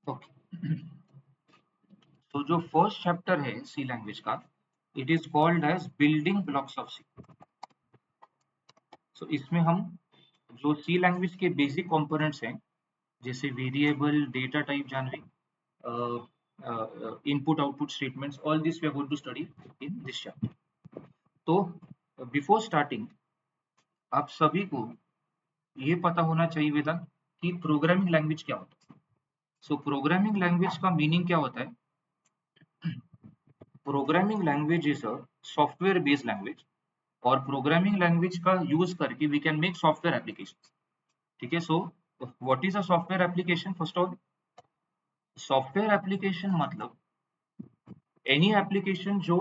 Okay. तो जो first chapter है सी लैंग्वेज का, it is called as building blocks of C. So इसमें हम जो सी लैंग्वेज के बेसिक कंपोनेंट्स हैं, जैसे variable, data type Janhvi, input output statements, all this we are going to study in this chapter. तो before starting आप सभी को ये पता होना चाहिए वेदांत कि प्रोग्रामिंग लैंग्वेज क्या होता है। सो प्रोग्रामिंग लैंग्वेज का मीनिंग क्या होता है? Programming language is a software based language, और प्रोग्रामिंग लैंग्वेज का यूज करके we can make software application. ठीक है। So what is a software application? First of all, software application मतलब एनी एप्लीकेशन जो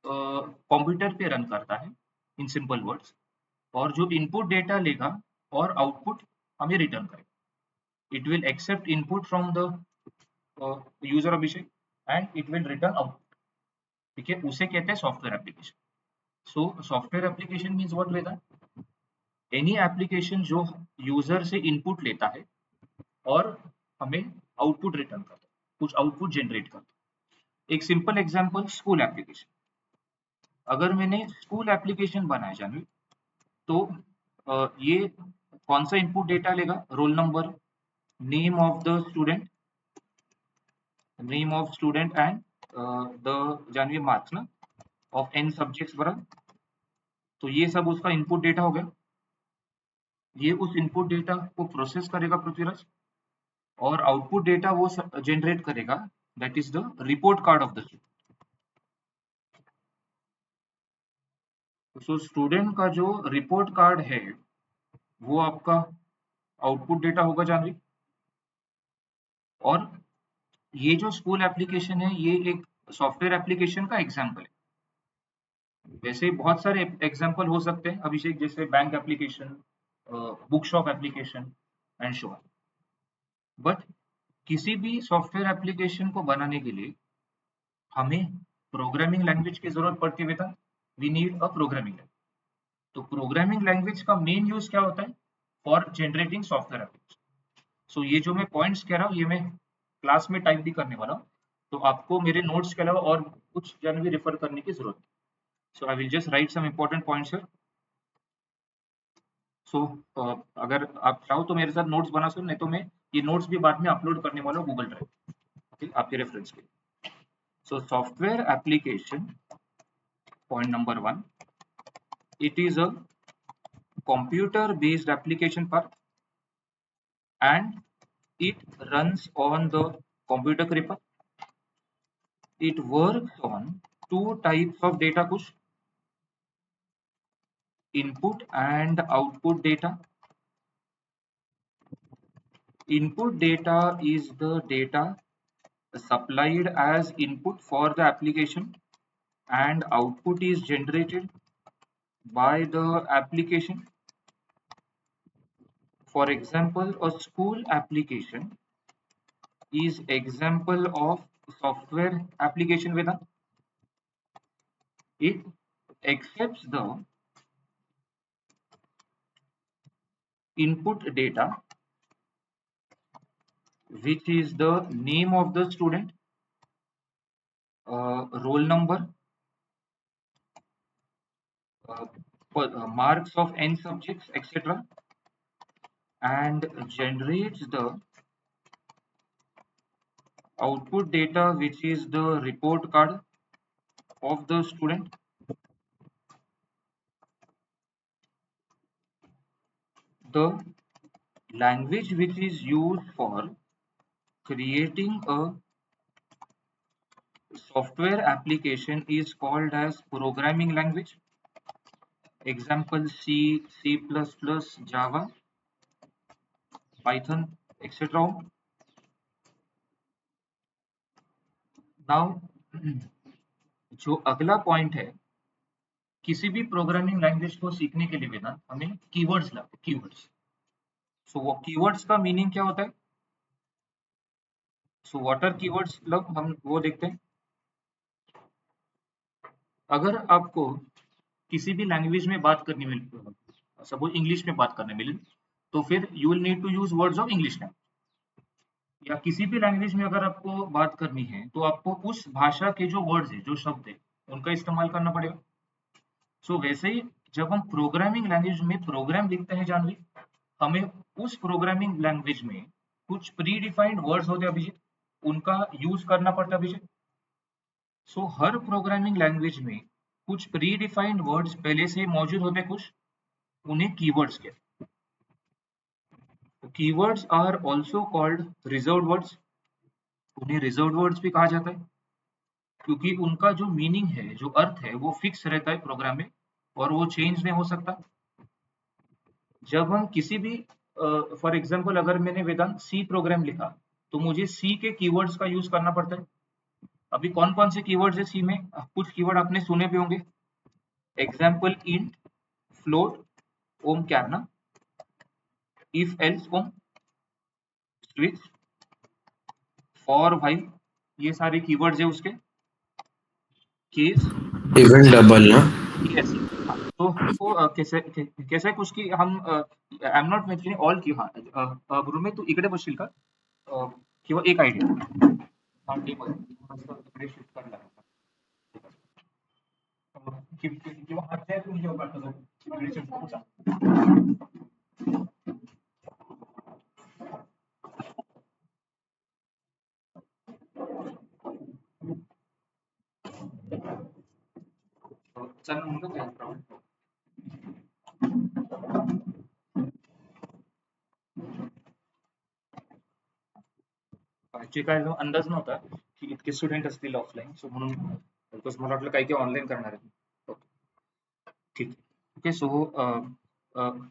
कंप्यूटर पे रन करता है, इन सिंपल वर्ड्स, और जो इनपुट डेटा लेगा और आउटपुट हमें रिटर्न करेगा। It will accept input from the user Abhishek and it will return output. ठीक है, उसे कहते हैं software application. So software application means what वेदा? एनी एप्लीकेशन जो यूजर से इनपुट लेता है और हमें आउटपुट रिटर्न करता है, कुछ आउटपुट जनरेट करता है। एक सिंपल एग्जांपल, स्कूल एप्लीकेशन। अगर मैंने स्कूल एप्लीकेशन बनाया जानवी, तो ये कौन सा इनपुट डेटा लेगा? Roll number, name of the student, name of student and the जानवी मार्क्स ना ऑफ एन सब्जेक्ट्स बराबर। तो ये सब उसका इनपुट डेटा हो गया। ये उस इनपुट डेटा को प्रोसेस करेगा पृथ्वीराज, और आउटपुट डेटा वो जनरेट करेगा, that is the report card of the student. So student का जो रिपोर्ट कार्ड है वो आपका आउटपुट डेटा होगा जानवी। और ये जो स्कूल एप्लीकेशन है ये एक सॉफ्टवेयर एप्लीकेशन का एग्जाम्पल है। वैसे बहुत सारे एग्जाम्पल हो सकते हैं अभिषेक, जैसे bank application, book shop application and show on. But किसी भी सॉफ्टवेयर एप्लीकेशन को बनाने के लिए हमें प्रोग्रामिंग लैंग्वेज की जरूरत पड़ती है बेटा। We need a programming language. तो प्रोग्रामिंग लैंग्वेज का मेन यूज क्या होता है? For generating software application. So ये जो मैं पॉइंट्स कह रहा हूँ ये मैं क्लास में टाइप भी करने वाला हूँ, तो आपको मेरे नोट्स के अलावा और कुछ जन भी रेफर करने की जरूरत है। So I will just write some important points here. So अगर आप चाहो तो मेरे साथ नोट्स बना सकते, नहीं तो मैं ये नोट्स भी बाद में अपलोड करने वाला हूँ गूगल ड्राइव, ओके, आपके रेफरेंस के लिए। सो software application, point number 1, it is a computer based application part, and it runs on the computer gripper. It works on two types of data push, input and output data. Input data is the data supplied as input for the application, and output is generated by the application. For example, a school application is example of software application with a, it accepts the input data, which is the name of the student, roll number, uh, marks of n subjects, etc., and generates the output data, which is the report card of the student. The language which is used for creating a software application is called as programming language. Example C, C++, Java, Python, etc. Now, जो अगला point है, किसी भी programming language को सीखने के लिए भी ना हमें कीवर्ड्स लगते, कीवर्ड्स। सो वो कीवर्ड्स का मीनिंग क्या होता है? सो व्हाट आर कीवर्ड्स, मतलब हम वो देखते हैं। अगर आपको किसी भी लैंग्वेज में बात करनी मिले, सपोज इंग्लिश में बात करने मिले, तो फिर you will need to use words of English language. या किसी भी लैंग्वेज में अगर आपको बात करनी है तो आपको उस भाषा के जो वर्ड्स है, जो शब्द है, उनका इस्तेमाल करना पड़ेगा। सो वैसे ही जब हम प्रोग्रामिंग लैंग्वेज में प्रोग्राम लिखते हैं जानवी, हमें उस प्रोग्रामिंग लैंग्वेज में कुछ प्री डिफाइंड वर्ड्स होते हैं अभिजीत, उनका यूज करना पड़ता है अभिजीत। सो हर प्रोग्रामिंग लैंग्वेज में कुछ प्री डिफाइंड वर्ड्स पहले से मौजूद होते हैं, कुछ उन्हें कीवर्ड्स कहते हैं। Keywords are also called reserved words, उन्हें रिजर्व्ड वर्ड्स भी कहा जाता है क्योंकि उनका जो मीनिंग है, जो अर्थ है, वो फिक्स रहता है प्रोग्राम में और वो चेंज नहीं हो सकता। जब हम किसी भी फॉर एग्जांपल अगर मैंने वेदांत सी प्रोग्राम लिखा तो मुझे सी के कीवर्ड्स का यूज करना पड़ता है। अभी कौन कौन से कीवर्ड्स है सी में, कुछ कीवर्ड आपने सुने भी होंगे, एग्जाम्पल इंट, फ्लोट, ओम कैरना, इफ एल्स ओम, स्विच, फॉर व्हाइल, ये सारे कीवर्ड्स है उसके। केस, इवेंट डबल ना। यस। तो कैसे कुछ की हम I am not mentioning all key, हाँ गुरुमे तू इकडे बसशील का, किंवा एक आयडिया हा टेबल थोडंसं इकडे शिफ्ट करायला लागेल. किंवा हात तुम्ही जेव्हा पाठवतो इकडे शिफ्ट करू. चल म्हणतो काय प्रॉब्लेम. ॲक्च्युअली काय झालं, अंदाज नव्हता की इतके स्टुडंट असतील ऑफलाईन, सो म्हणून बिकॉज मला वाटलं काही काही ऑनलाईन करणार आहेत. ओके, ठीक है। ओके, सो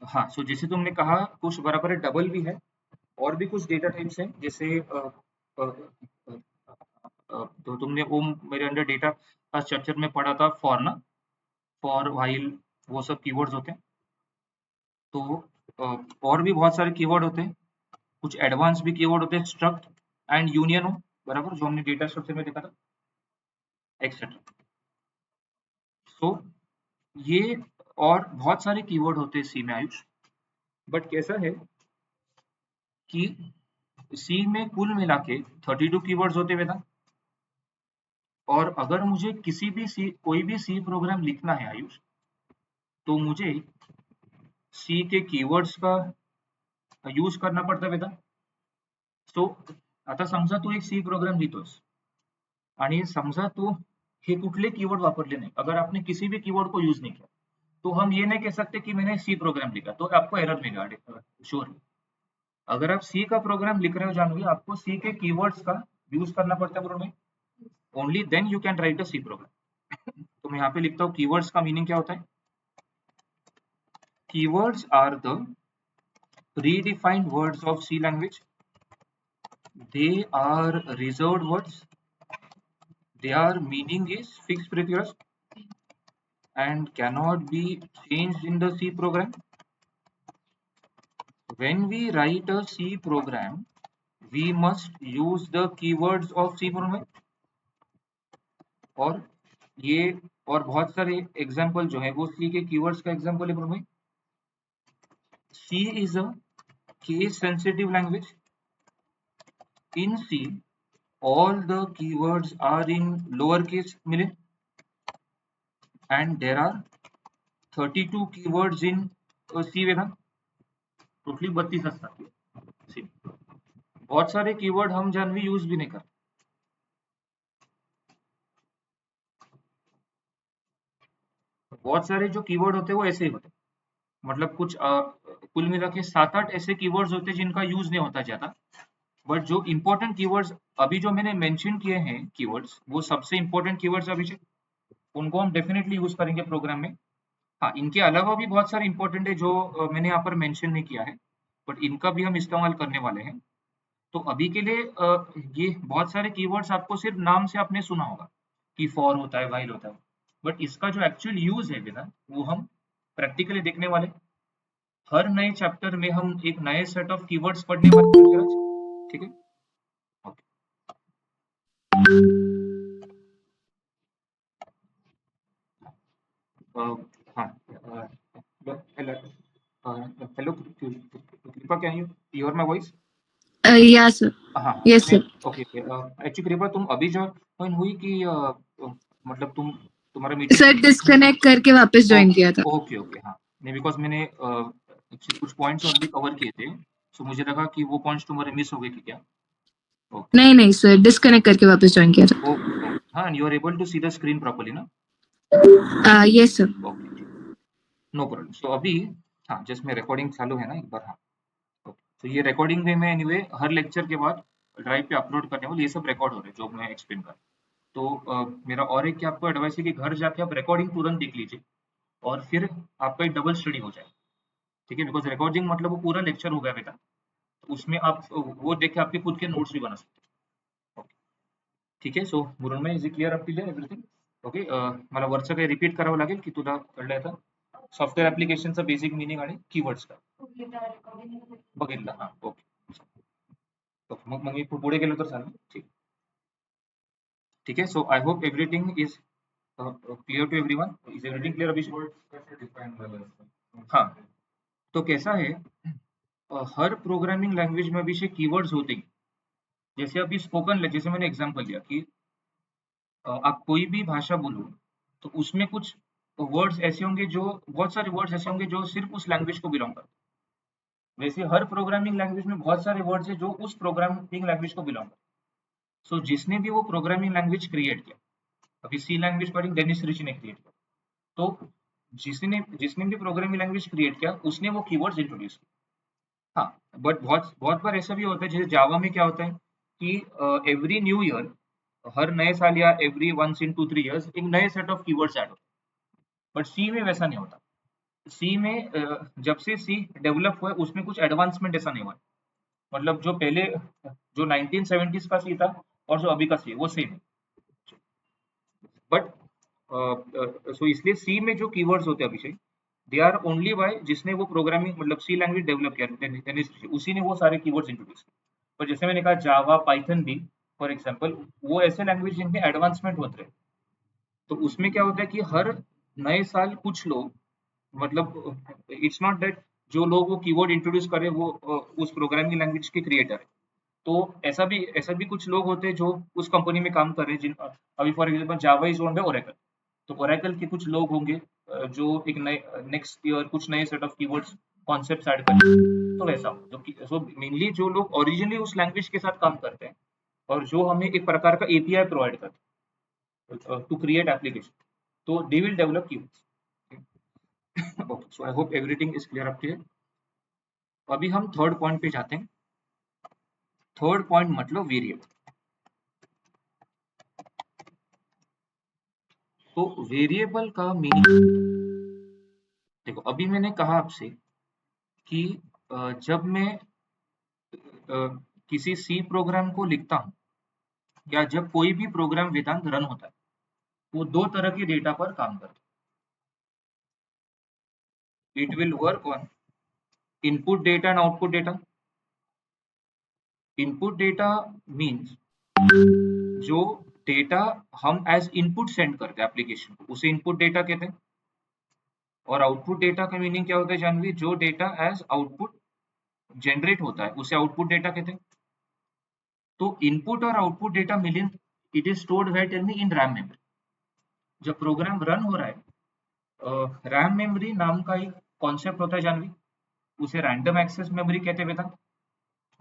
हाँ, सो जैसे तुमने कहा कुछ बराबर है, डबल भी है और भी कुछ डेटा टाइप्स हैं, जैसे अ, तो तुमने वो मेरे अंडर डेटा का स्ट्रक्चर में पढ़ा था, फॉर ना, फॉर व्हाइल, वो सब कीवर्ड्स होते हैं। तो और भी बहुत सारे कीवर्ड होते हैं, कुछ एडवांस भी कीवर्ड होते हैं, स्ट्रक्ट एंड यूनियन हो, बराबर, जो हमने डेटा स्ट्रक्चर में देखा था, एक्सेट्रा। सो ये और बहुत सारे कीवर्ड होते हैं सी में आयुष, बट कैसा है कि सी में कुल मिला के 32 कीवर्ड्स होते हैं, और अगर मुझे किसी भी सी, कोई भी सी प्रोग्राम लिखना है आयुष, तो मुझे सी के कीवर्ड्स का यूज करना पडतं बेटा. सो आता समजा तू एक सी प्रोग्राम लिहितोस आणि समजा तू हे कुठले कीवर्ड वापरले नाही, अगर आपने किसी भी कीवर्ड को यूज नहीं किया, तो हम ये नहीं कह सकते कि मैंने सी प्रोग्राम लिखा, तो आपको एरर मिलेगा श्योर. अगर आप सी का प्रोग्राम लिख रहे हो जानवी, आपको सी के कीवर्ड्स का यूज करना पड़ता है प्रोग्राम में, only then you can write a C program. तो मैं यहाँ पे लिखता हूँ कीवर्ड्स का मीनिंग क्या होता है. Keywords are the predefined words of C language. They are reserved words. Their meaning is fixed previous and cannot be changed in the C program. When we write a C program, we must use the keywords of C program. और ये और बहुत सारे example जो है वो C के keywords का एग्जाम्पल है programme. C is a case sensitive language. In C, all the keywords are in lowercase मिले, and there are 32 keywords in C Veda, totally 32 असतात. सी बहुत सारे कीवर्ड हम जानवी यूज भी नहीं करते. बहुत सारे जो कीवर्ड होते हैं वो ऐसे ही होते हैं, मतलब कुछ कुल मिला के 7-8 ऐसे कीवर्ड्स होते हैं जिनका यूज नहीं होता ज्यादा, बट जो इंपॉर्टेंट कीवर्ड्स अभी जो मैंने मेंशन किए हैं कीवर्ड्स, वो सबसे इंपॉर्टेंट कीवर्ड्स अभी से, उनको हम डेफिनेटली यूज करेंगे प्रोग्राम में. हाँ, इनके अलावा भी बहुत सारे इंपॉर्टेंट है जो मैंने यहाँ पर मेंशन नहीं किया है, बट इनका भी हम इस्तेमाल करने वाले हैं. तो अभी के लिए ये बहुत सारे कीवर्ड्स आपको सिर्फ नाम से आपने सुना होगा कि फॉर होता है, व्हाइल होता है, बट इसका जो एक्चुअल यूज है बेटा, वो हम प्रैक्टिकली देखने वाले. हर नए चैप्टर में हम एक नए सेट ऑफ कीवर्ड्स पढ़ने वाले हैं आज, ठीक है. ओके, हाँ, हेलो, हेलो कृपा, can you here my voice. या सर, हाँ यस मैं सर। ओके ओके एक्चुअली कृपा तुम अभी ज्वाइन हुई कि मतलब तुम्हारा मीटिंग सर डिस्कनेक्ट करके वापस ज्वाइन किया था। ओके ओके हाँ नहीं बिकॉज मैंने एक्चुअली कुछ पॉइंट्स ऑलरेडी कवर किए थे सो मुझे लगा कि वो पॉइंट्स तुम्हारे मिस हो गए कि क्या ओके नहीं नहीं सर, डिस्कनेक्ट करके वापस ज्वाइन किया था। ओके ओके हाँ you are able to see the screen properly ना yes sir. Okay no problem so अभी हाँ जस्ट में रिकॉर्डिंग चालू है ना एक बार हाँ ओके तो ये रिकॉर्डिंग में मैं एनीवे हर लेक्चर के बाद ड्राइव पे अपलोड करने वाले ये सब रिकॉर्ड हो रहे हैं जो मैं एक्सप्लेन कर तो मेरा और एक क्या आपको एडवाइस है कि घर जाके आप रिकॉर्डिंग तुरंत देख लीजिए और फिर आपका एक डबल स्टडी हो जाए ठीक है बिकॉज रिकॉर्डिंग मतलब वो पूरा लेक्चर हो गया बेटा तो उसमें आप वो देख के आपके खुद के नोट्स भी बना सकते हैं ओके ठीक आहे सो मुरुंमे is it clear up till everything okay मला वरचं काही रिपीट करावं लागेल की तुला कळलंय आता सॉफ्टवेअर ऍप्लिकेशनचं बेसिक मिनिंग आणि कीवर्ड्स का बघितलं हा ओके ओके मग मी पुढे गेलो तर चालेल ठीक आहे so I hope everything is clear to everyone is everything clear Abhishek हाँ तो कैसा है हर प्रोग्रामिंग लैंग्वेज में अभिषेक कीवर्ड्स होते हैं जैसे अभी स्पोकन जैसे मैंने एग्जांपल दिया कि आप कोई भी भाषा बोलो तो उसमें कुछ वर्ड्स ऐसे होंगे जो बहुत सारे वर्ड्स ऐसे होंगे जो सिर्फ उस लैंग्वेज को बिलोंग करते हैं वैसे हर प्रोग्रामिंग लैंग्वेज में बहुत सारे वर्ड्स है जो उस प्रोग्रामिंग लैंग्वेज को बिलोंग करते हैं सो जिसने भी वो प्रोग्रामिंग लैंग्वेज क्रिएट किया अभी सी लैंग्वेज पढ़ी डेनिस रिच ने क्रिएट किया तो जिसने जिसने भी प्रोग्रामिंग लैंग्वेज क्रिएट किया उसने वो कीवर्ड्स इंट्रोड्यूस किया हाँ बट बहुत बहुत बार ऐसा भी होता है जैसे जावा में क्या होता है कि एवरी न्यू ईयर हर नए साल या एवरी वंस इन 2-3 इयर्स एक नए सेट ऑफ कीवर्ड्स ऐड होते हैं बट सी में वैसा नहीं होता सी में जब से सी डेवलप हुआ है उसमें कुछ एडवांसमेंट ऐसा नहीं हुआ है मतलब जो पहले जो 1970s का सी था और जो अभी का सी है वो सेम है बट सो इसलिए सी में जो कीवर्ड्स होते हैं अभिषेक दे आर ओनली बाय जिसने वो प्रोग्रामिंग मतलब सी लैंग्वेज डेवलप किया उसी ने वो सारे कीवर्ड्स इंट्रोड्यूस किए पर जैसे मैंने कहा जावा पाइथन भी फॉर एग्जांपल वो ऐसे लैंग्वेज जिनमें एडवांसमेंट होते हैं तो उसमें क्या होता है कि हर नए साल कुछ लोग मतलब इट्स नॉट दैट जो लोग वो कीवर्ड इंट्रोड्यूस करे वो उस प्रोग्रामिंग लैंग्वेज के क्रिएटर है तो ऐसा भी कुछ लोग होते हैं जो उस कंपनी में काम कर रहे हैं जिन अभी for example Java is owned by Oracle तो ओरेकल के कुछ लोग होंगे जो एक नए नेक्स्ट ईयर कुछ नए set of keywords concepts add करेंगे तो वैसा हो जो सो मेनली जो लोग ओरिजिनली उस लैंग्वेज के साथ काम करते हैं और जो हमें एक प्रकार का एपीआई प्रोवाइड करते हैं टू क्रिएट एप्लीकेशन तो they will develop keywords okay so I hope everything is clear up to अभी हम थर्ड पॉइंट पे जाते हैं थर्ड पॉइंट मतलब वेरिएबल तो वेरिएबल का मीनिंग देखो अभी मैंने कहा आपसे कि जब मैं किसी सी प्रोग्राम को लिखता हूँ या जब कोई भी प्रोग्राम वेदांत रन होता है वो दो तरह के डेटा पर काम करता है it will work on input data and output data input data means जो डेटा हम एज इनपुट सेंड करते हैं एप्लीकेशन को उसे इनपुट डेटा कहते हैं और आउटपुट डेटा का मीनिंग क्या होता है जानवी जो डेटा एज आउटपुट जनरेट होता है उसे आउटपुट डेटा कहते हैं तो इनपुट और output data million it is stored where tell me in RAM memory जब प्रोग्राम रन हो रहा है रैम मेमोरी नाम का एक कॉन्सेप्ट होता है जानवी उसे रैंडम एक्सेस मेमोरी कहते हैं बेटा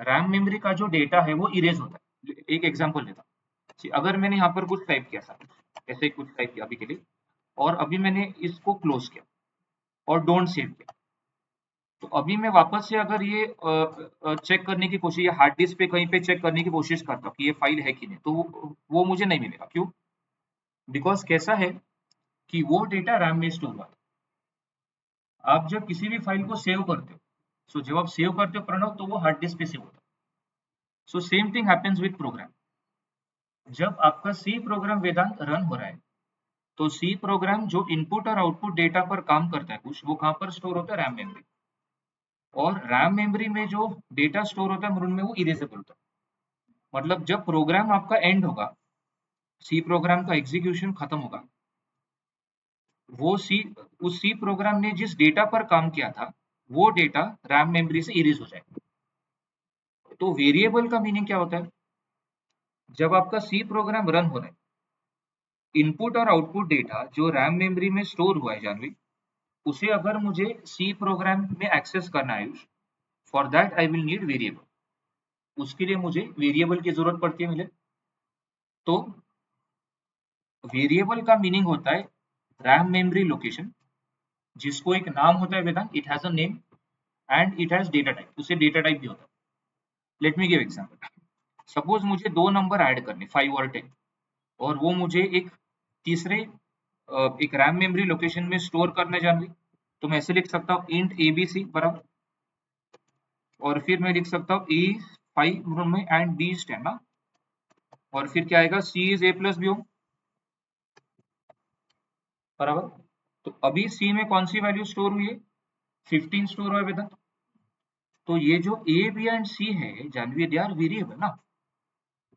रैम मेमोरी का जो डेटा है वो इरेज होता है एक एग्जांपल लेता हूं अगर मैंने यहाँ पर कुछ टाइप किया था ऐसे कुछ टाइप किया अभी के लिए और अभी मैंने इसको क्लोज किया और डोंट सेव किया तो अभी मैं वापस से अगर ये चेक करने की कोशिश या हार्ड डिस्क पे कहीं पे चेक करने की कोशिश करता हूँ कि ये फाइल है कि नहीं तो वो मुझे नहीं मिलेगा क्यों बिकॉज कैसा है कि वो डेटा रैम में स्टोर हुआ आप जब किसी भी फाइल को सेव करते हो सो जब आप सेव करते हो प्रणव तो वो हार्ड डिस्क पे सेव होता है so same thing happens with program जब आपका सी प्रोग्राम वेदांत रन हो रहा है तो सी प्रोग्राम जो इनपुट और आउटपुट डेटा पर काम करता है कुछ वो कहाँ पर स्टोर होता है रैम मेमोरी और रैम मेमोरी में जो डेटा स्टोर होता है उनमें वो इरेजेबल होता है मतलब जब प्रोग्राम आपका एंड होगा सी प्रोग्राम का एग्जीक्यूशन खत्म होगा वो सी उस सी प्रोग्राम ने जिस डेटा पर काम किया था वो डेटा रैम मेमोरी से इरेज हो जाएगा तो वेरिएबल का मीनिंग क्या होता है? जब आपका सी प्रोग्राम रन हो रहा है, इनपुट और आउटपुट डेटा जो रैम मेमोरी में स्टोर हुआ है जानवी, उसे अगर मुझे सी प्रोग्राम में एक्सेस करना है, for that I will need variable. उसके लिए मुझे वेरिएबल की जरूरत पड़ती है मिले। तो वेरिएबल का मीनिंग होता है रैम मेमोरी लोकेशन, जिसको एक नाम होता है Vedant, it has a name and it has data type, उसे डेटा टाइप भी होता है। Let me give example. Suppose मुझे दो नंबर ऐड करने 5 और 10, और वो मुझे एक तीसरे एक रैम मेमोरी लोकेशन में स्टोर करने जानवी, तो मैं ऐसे लिख सकता हूँ इंट एबीसी बराबर, और फिर मैं लिख सकता हूँ ए 5 में एंड बी इज 10 ना, और फिर क्या आएगा सी इज ए प्लस बी हो बराबर। तो अभी सी में कौन सी वैल्यू स्टोर हुई है? 15 स्टोर हुआ है बेटा। तो ये जो ए बी एंड सी है जानवी, दे आर वेरिएबल ना।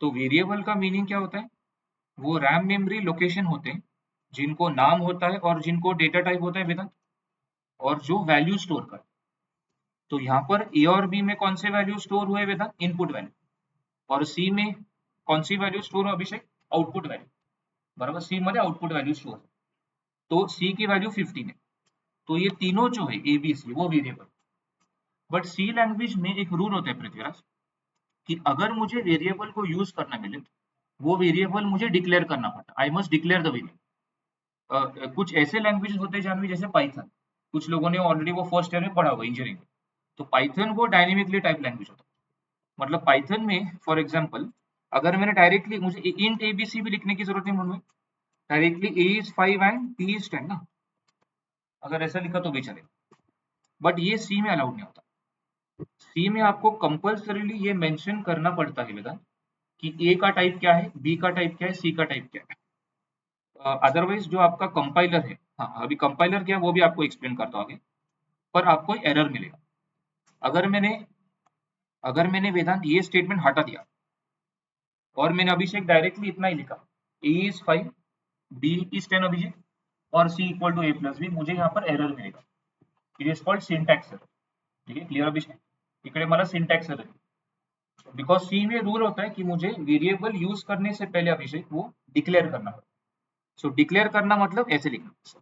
तो वेरिएबल का मीनिंग क्या होता है? वो रैम मेमोरी लोकेशन होते हैं जिनको नाम होता है और जिनको डेटा टाइप होता है वेदांत, और जो वैल्यू स्टोर कर। तो यहाँ पर ए और बी में कौन से वैल्यू स्टोर हुए वेदांत? Input value. और सी में कौन सी वैल्यू स्टोर हो अभिषेक? आउटपुट वैल्यू बराबर। सी मध्ये आउटपुट वैल्यू स्टोर, तो सी की वैल्यू 15 है। तो ये तीनों जो है ए बी सी वो वेरिएबल। बट सी लैंग्वेज में एक रूल होता है पृथ्वीराज, कि अगर मुझे वेरिएबल को यूज करना मिले, वो वेरिएबल मुझे डिक्लेयर करना पड़ता है। I must declare the variable. कुछ ऐसे लैंग्वेजेस होते हैं जानवी जैसे पाइथन, कुछ लोगों ने ऑलरेडी वो फर्स्ट ईयर में पढ़ा हुआ इंजीनियरिंग में। तो पाइथन वो डायनेमिकली टाइप लैंग्वेज होता है। मतलब पाइथन में फॉर एग्जांपल, अगर मैंने डायरेक्टली, मुझे इंट एबीसी भी लिखने की जरूरत नहीं मुझे, directly a is 5 and b is 10 ना, अगर ऐसा लिखा तो भी चलेगा। बट ये सी में अलाउड नहीं होता। सी में आपको कंपल्सरीली ये मेंशन करना पड़ता है बेटा, कि ए का टाइप क्या है, बी का टाइप क्या है, सी का टाइप क्या है। अदरवाइज जो आपका कंपाइलर है, हाँ अभी कंपाइलर क्या है वो भी आपको एक्सप्लेन करता हूँ आगे, पर आपको एरर मिलेगा। अगर मैंने वेदांत ये स्टेटमेंट हटा दिया और मैंने अभिषेक डायरेक्टली इतना ही लिखा, A is 5 B is 10 Abhishek और C equal to A plus B, मुझे यहाँ पर एरर मिलेगा। It is called syntax error. ठीक है, क्लियर अभिषेक? इकडे मला सिंटैक्स एरर, बिकॉज सी में रूल होता है कि मुझे वेरिएबल यूज करने से पहले अभिषेक वो डिक्लेयर करना पड़ता है। सो डिक्लेयर करना मतलब ऐसे लिखना,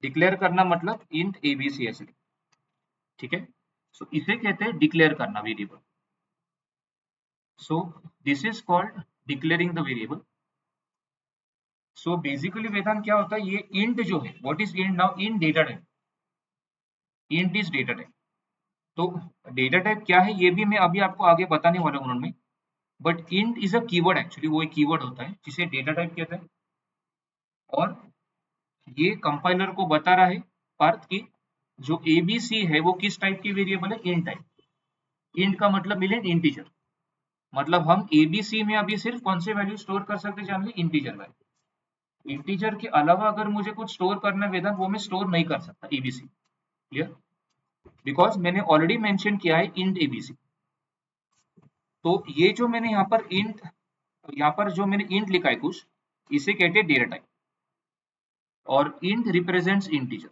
डिक्लेयर करना मतलब इंट एबीसी ऐसे लिखना। ठीक है, सो इसे कहते हैं डिक्लेयर करना variable. So this is called declaring the variable. So basically Vedant क्या होता है, ये इंट जो है, what is int now? Int data type, int is data type. तो डेटा टाइप क्या है ये भी मैं अभी आपको आगे बताने वाला हूँ उनमें। But int is a keyword, actually वो एक कीवर्ड होता है जिसे डेटा टाइप कहते हैं। और ये कंपाइलर को बता रहा है पार्थ की जो एबीसी है वो किस टाइप की वेरिएबल है? Int type. इंट का मतलब मिले इंटीजर, मतलब हम एबीसी में अभी सिर्फ कौन से वैल्यू स्टोर कर सकते जान ली? Integer value. इंटीजर के अलावा अगर मुझे कुछ स्टोर करना है वेदांत, वो मैं स्टोर नहीं कर सकता एबीसी। क्लियर? बिकॉज मैंने ऑलरेडी मेंशन किया है इंट एबीसी। तो ये जो मैंने यहाँ पर इंट, यहाँ पर जो मैंने इंट लिखा है कुछ, इसे कहते हैं डेटा टाइप, और इंट रिप्रेजेंट्स इंटीजर।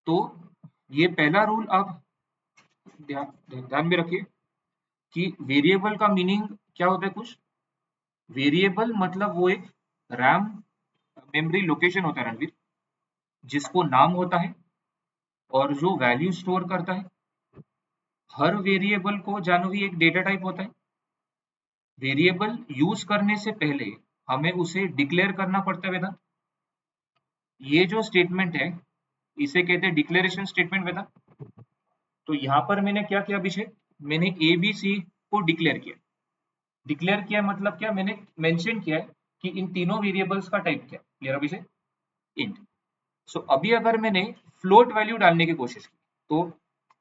तो ये पहला रूल आप ध्यान में रखिए कि वेरिएबल का मीनिंग क्या होता है। कुछ वेरिएबल मतलब वो एक रैम मेमोरी लोकेशन होता है रणवीर, जिसको नाम होता है और जो वैल्यू स्टोर करता है। हर वेरिएबल को जानवी एक डेटा टाइप होता है। वेरिएबल यूज करने से पहले हमें उसे डिक्लेयर करना पड़ता है वेदा। ये जो स्टेटमेंट है इसे कहते हैं डिक्लेरेशन स्टेटमेंट वेदा। तो यहाँ पर मैंने क्या किया अभिषेक, मैंने ए बी सी को डिक्लेयर किया। डिक्लेयर किया मतलब क्या, मैंने मेंशन किया है कि इन तीनों वेरिएबल्स का टाइप क्या। क्लियर अभिषेक? इंट। सो अभी अगर मैंने फ्लोट वैल्यू डालने की कोशिश की, तो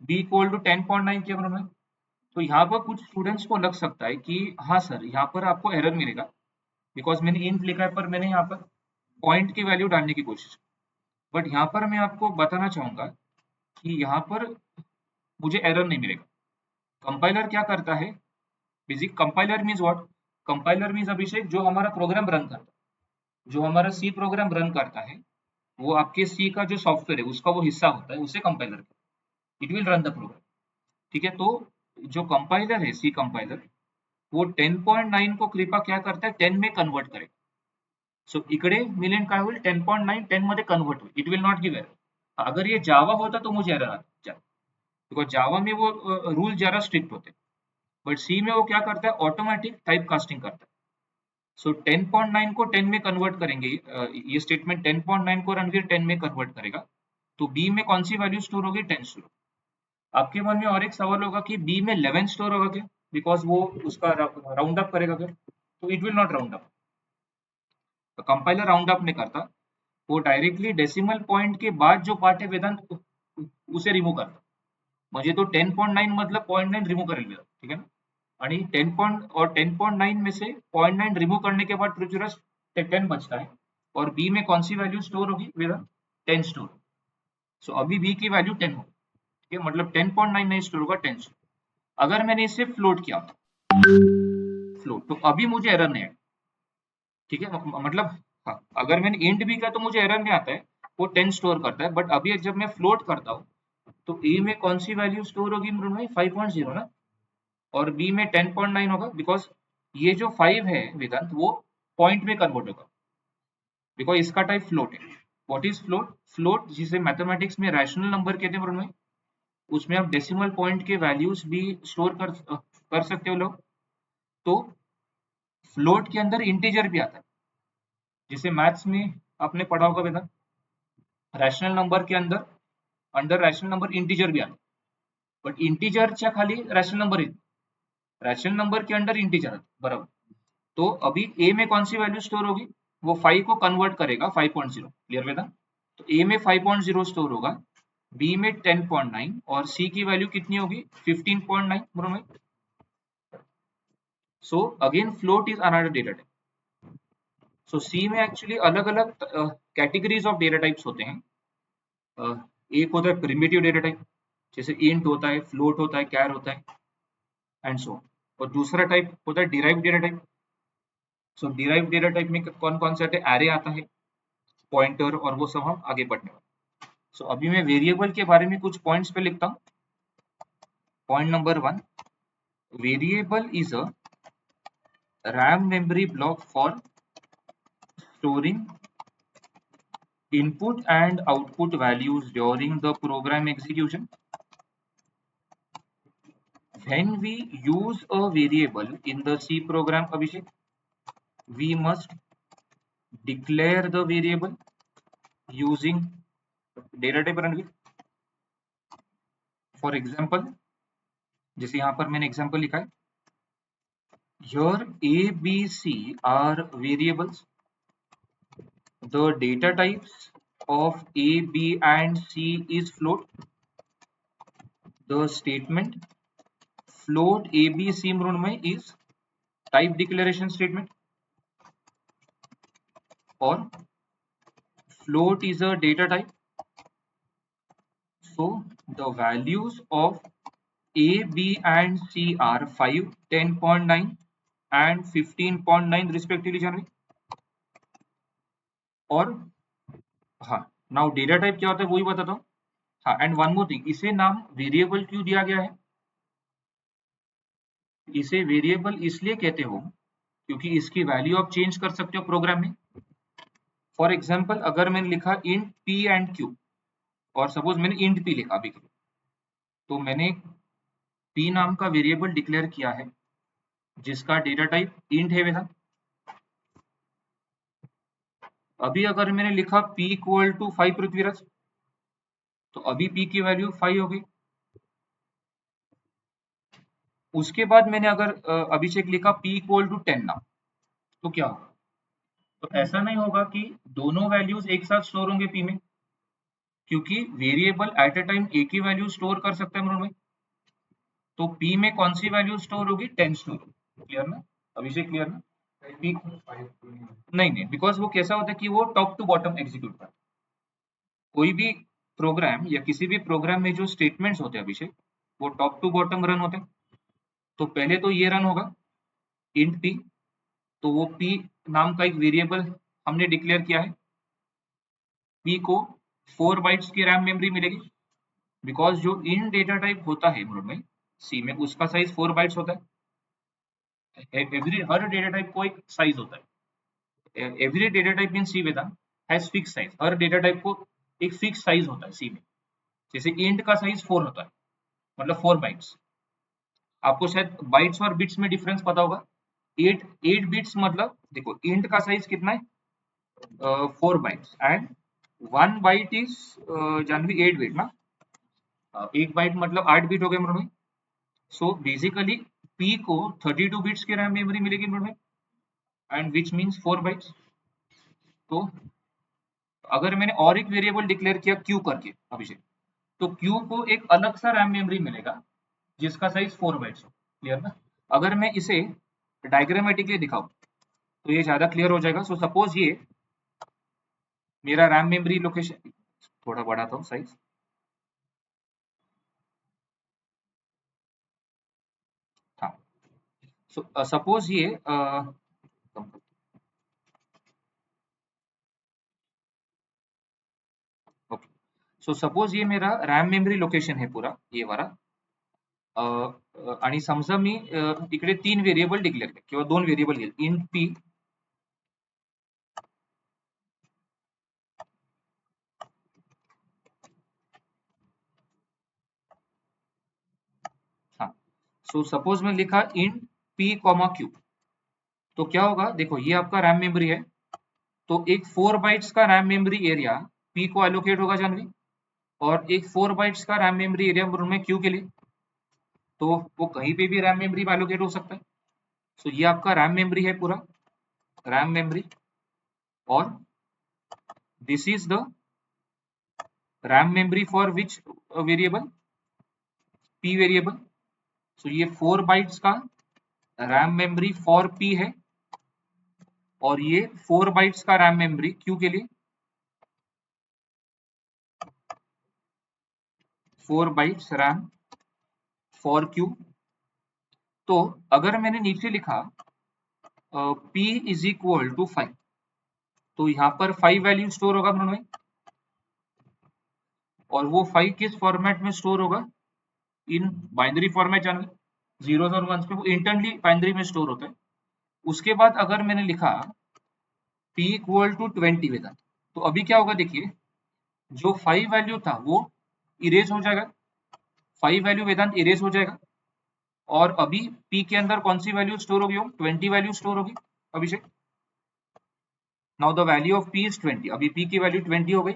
b इक्वल टू 10.9 किया उन्होंने, तो यहाँ पर कुछ स्टूडेंट्स को लग सकता है कि हाँ सर यहाँ पर आपको एरर मिलेगा, बिकॉज मैंने इंट लिखा है पर मैंने यहाँ पर पॉइंट की वैल्यू डालने की कोशिश की। बट यहाँ पर मैं आपको बताना चाहूंगा कि यहाँ पर मुझे एरर नहीं मिलेगा। कंपाइलर क्या करता है, basic compiler means what? Compiler means Abhishek जो हमारा प्रोग्राम रन करता है, जो हमारा सी प्रोग्राम रन करता है, वो आपके सी का जो सॉफ्टवेयर है उसका वो हिस्सा होता है, उसे कंपाइलर कहते हैं। It will run the program. ठीक है, तो जो कंपाइलर है सी कंपाइलर, वो 10.9 को कृपा क्या करता है 10 में कन्वर्ट करेगा. सो इकडे मिलियन काय होईल 10.9 10 मध्ये कन्वर्ट होईल. It will not give error. अगर ये जावा होता तो मुझे एरर आता, बिकॉज जावा में वो रूल जरा स्ट्रिक्ट होते, बट सी में वो क्या करता है ऑटोमेटिक टाइप कास्टिंग करता है. सो 10.9 को 10 में कन्वर्ट करेंगे, ये स्टेटमेंट 10.9 को रणवीर 10 में कन्वर्ट करेगा, तो बी में कौन सी वैल्यू स्टोर होगी 10 स्टोर. आपके मन में और एक सवाल होगा कि बी में 11 स्टोर होगा क्या, बिकॉज वो उसका राउंड अप करेगा क्या, तो it will not round up. Compiler round up नहीं करता, वो डायरेक्टली डेसिमल पॉइंट के बाद जो पार्ट है वेदांत उसे रिमूव करता. म्हणजे तो 10.9 मधलं 0.9 रिमूव करेल वेदांत, ठीक है ना. आणि 10.9 में से 0.9 रिमूव करने के बाद पृथ्वीराज 10 बचता है, और बी में कौन सी वैल्यू स्टोर होगी वेदांत 10 स्टोर. सो अभी बी की वैल्यू 10 होगी, ठीक है, मतलब 10.9 नहीं स्टोर होगा 10 स्टोर. अगर मैंने इसे फ्लोट किया फ्लोट, तो अभी मुझे एरर नहीं आएगा, ठीक है. मतलब हाँ, अगर मैंने इंट भी किया तो मुझे एरर नहीं आता है, वो 10 स्टोर करता है. बट अभी जब मैं फ्लोट करता हूँ तो ए में कौन सी वैल्यू स्टोर होगी मृण्मयी 5.0 ना, और बी में 10.9 होगा, बिकॉज ये जो 5 है वेदांत वो पॉइंट में कन्वर्ट होगा, बिकॉज इसका टाइप फ्लोट है. What is float? फ्लोट जिसे मैथमेटिक्स में रैशनल नंबर कहते हैं मृण्मयी, उसमें आप डेसिमल पॉइंट के वैल्यूज भी स्टोर कर सकते हो लोग. तो फ्लोट के अंदर इंटीजर भी आता है, जिसे मैथ्स में आपने पढ़ा होगा बेटा. रैशनल नंबर के अंदर अंडर रैशनल नंबर इंटीजर भी आता है, बट इंटीजरच्या खाली रैशनल नंबर येतो, रैशनल नंबर के अंडर इंटीजर आता, बराबर. तो अभी ए में कौन सी वैल्यू स्टोर होगी, वो 5 को कन्वर्ट करेगा 5.0, क्लियर बेटा. तो ए में 5.0 स्टोर होगा, बी में 10.9, और सी की वैल्यू कितनी होगी 15.9 बरोबर. So again float is another data type. So C में एक्चुअली अलग अलग कैटेगरीज ऑफ डेटा टाइप्स होते हैं. एक होता है प्रिमिटिव डेटा टाइप, जैसे इंट होता है, फ्लोट होता है, कैर होता है, एंड सो. और दूसरा टाइप होता है डिराइव्ड डेटा टाइप. सो डिराइव्ड डेटा टाइप में कौन कौन से आते हैं, एरे आता है, पॉइंटर, और वो सब हम आगे पढ़ने वाले. सो अभी मैं वेरिएबल के बारे में कुछ पॉइंट्स पे लिखता हूँ. Point number 1, variable is a RAM memory block for storing input and output values during the program execution. When we use a variable in the C program, Abhishek, we must declare the variable using data type Ranveer. For example, जैसे यहाँ पर मैंने example लिखा है, here A, B, C are variables. The data types of A, B and C is float. The statement float ABC Mrunmay is type declaration statement, or float is a data type. So the values of A, B and C are 5, 10.9 and 15.9 respectively Janvi. और हाँ, now data type क्या होता है वही बताता हूँ. हाँ, and one more thing, इसे नाम वेरिएबल क्यों दिया गया है? इसे वेरिएबल इसलिए कहते हो क्योंकि इसकी वैल्यू आप चेंज कर सकते हो प्रोग्राम में. फॉर एग्जाम्पल, अगर मैंने लिखा इंट पी एंड क्यू, और सपोज मैंने इंट पी लिखा अभी, तो मैंने पी नाम का वेरिएबल डिक्लेयर किया है जिसका डेटा टाइप इंट है बेटा. अभी अगर मैंने लिखा p इक्वल टू 5 पृथ्वीराज, तो अभी p की वैल्यू 5 हो गई. उसके बाद मैंने अगर अभिषेक लिखा p इक्वल टू 10 नाउ, तो क्या होगा? तो ऐसा नहीं होगा कि दोनों वैल्यूज एक साथ स्टोर होंगे p में, क्योंकि वेरिएबल एट अ टाइम एक ही वैल्यू स्टोर कर सकता है मृण्मय. तो p में कौन सी वैल्यू स्टोर होगी 10 स्टोर. क्लियर ना अभिषेक, क्लियर ना? p नहीं, बिकॉज वो कैसा होता है कि वो टॉप टू बॉटम एग्जीक्यूट करता है. कोई भी प्रोग्राम या किसी भी प्रोग्राम में जो स्टेटमेंट्स होते हैं अभिषेक, वो टॉप टू बॉटम रन होते हैं. तो पहले तो ये रन होगा इंट p, तो वो p नाम का एक वेरिएबल हमने डिक्लेयर किया है. p को 4 बाइट्स की रैम मेमोरी मिलेगी, बिकॉज जो इन डेटा टाइप होता है मृण्मय, सी में, उसका साइज 4 बाइट्स होता है। हर डेटा टाइप को एक साइज होता है। Every data type in C Vedant has fixed size. हर डेटा टाइप को एक फिक्स साइज होता है सी में। जैसे इंट का साइज 4 होता है, मतलब 4 बाइट्स। आपको शायद बाइट्स और बिट्स में डिफरेंस पता होगा। 8 बिट्स मतलब देखो इंट का साइज कितना है, 4 bytes, and 1 byte is Janvi 8 bit ना। एक बाइट मतलब 8 बिट हो गए मृण्मय। सो बेसिकली पी को 32 बिट्स की रैम मेमोरी मिलेगी मृण्मय, एंड विच मीन्स 4 बाइट्स। तो अगर मैंने और एक वेरिएबल डिक्लेयर किया क्यू करके अभिषेक, तो क्यू को एक अलग सा रैम मेमोरी मिलेगा जिसका साइज 4 बाइट्स हो। क्लियर ना। अगर मैं इसे डायग्रामेटिकली दिखाऊं तो ये ज्यादा क्लियर हो जाएगा। सो सपोज ये मेरा रैम मेमोरी लोकेशन, थोड़ा बढ़ाता हूँ साइज। हाँ, सो सपोज ये ओके, सो सपोज ये मेरा रॅम मेमरी लोकेशन है पूरा ये वाला। आणि समजा मी इकडे 3 व्हेरिएबल डिक्लेअर केले किंवा 2 व्हेरिएबल घेतले, इंट पी हाँ, सो सपोज में लिखा इंट पी कॉमा क्यू। तो क्या होगा, देखो ये आपका रैम मेमोरी है, तो एक 4 बाइट्स का रैम मेमोरी एरिया पी को एलोकेट होगा जानवी, और एक 4 बाइट्स का रैम मेमोरी एरिया में क्यू के लिए। तो वो कहीं पे भी रैम मेमोरी में एलोकेट हो सकता है। सो ये आपका रैम मेमोरी है पूरा, रैम मेमोरी, और this is the RAM memory for which variable, P variable. So ये 4 बाइट्स का रैम मेमोरी फॉर पी है, और ये 4 बाइट्स का रैम मेमोरी क्यू के लिए, 4 बाइट्स रैम फॉर क्यू। तो अगर मैंने नीचे लिखा p इज इक्वल टू 5, तो यहाँ पर 5 वैल्यू स्टोर होगा मृण्मय, और वो 5 किस फॉर्मेट में स्टोर होगा, इन बाइनरी फॉर्मेट जानवे, जीरोस और वंस पे वो इंटरनली बाइनरी में स्टोर होता है। उसके बाद अगर मैंने लिखा p इक्वल टू 20 वेदांत, तो अभी क्या होगा देखिए, जो 5 वैल्यू था वो इरेज हो जाएगा, 5 वैल्यू वेदांत इरेज हो जाएगा, और अभी p के अंदर कौन सी वैल्यू स्टोर होगी, 20 वैल्यू स्टोर होगी Abhishek. Now the value of p is 20, अभी p की वैल्यू 20 हो गई।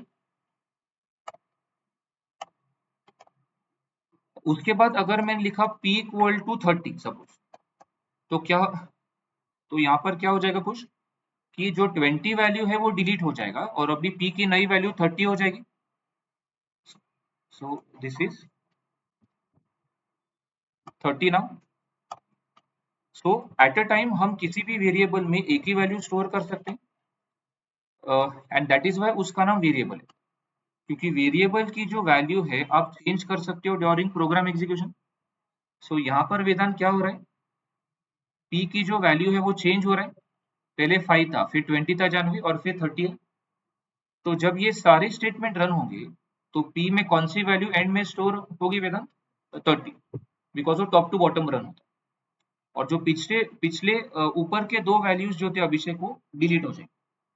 उसके बाद अगर मैंने लिखा p इक्वल टू 30 सपोज, तो क्या, तो यहाँ पर क्या हो जाएगा कुछ, कि जो 20 वैल्यू है वो डिलीट हो जाएगा, और अभी p की नई वैल्यू 30 हो जाएगी। सो this is 30 now. So at a time हम किसी भी वेरिएबल में एक ही वैल्यू स्टोर कर सकते हैं, एंड दैट इज वाई उसका नाम वेरिएबल है, क्योंकि वेरिएबल की जो वैल्यू है आप चेंज कर सकते हो ड्यूरिंग प्रोग्राम एग्जीक्यूशन। सो यहाँ पर वेदांत क्या हो रहा है, p की जो वैल्यू है वो चेंज हो रहा है, पहले 5 था, फिर 20 था जानवी, और फिर 30 है। तो जब ये सारे स्टेटमेंट रन होंगे तो p में कौन सी वैल्यू एंड में स्टोर होगी वेदांत, 30, बिकॉज वो टॉप टू बॉटम रन होता है, और जो पिछले पिछले ऊपर के 2 वैल्यूज जो थे अभिषेक वो डिलीट हो जाएंगे।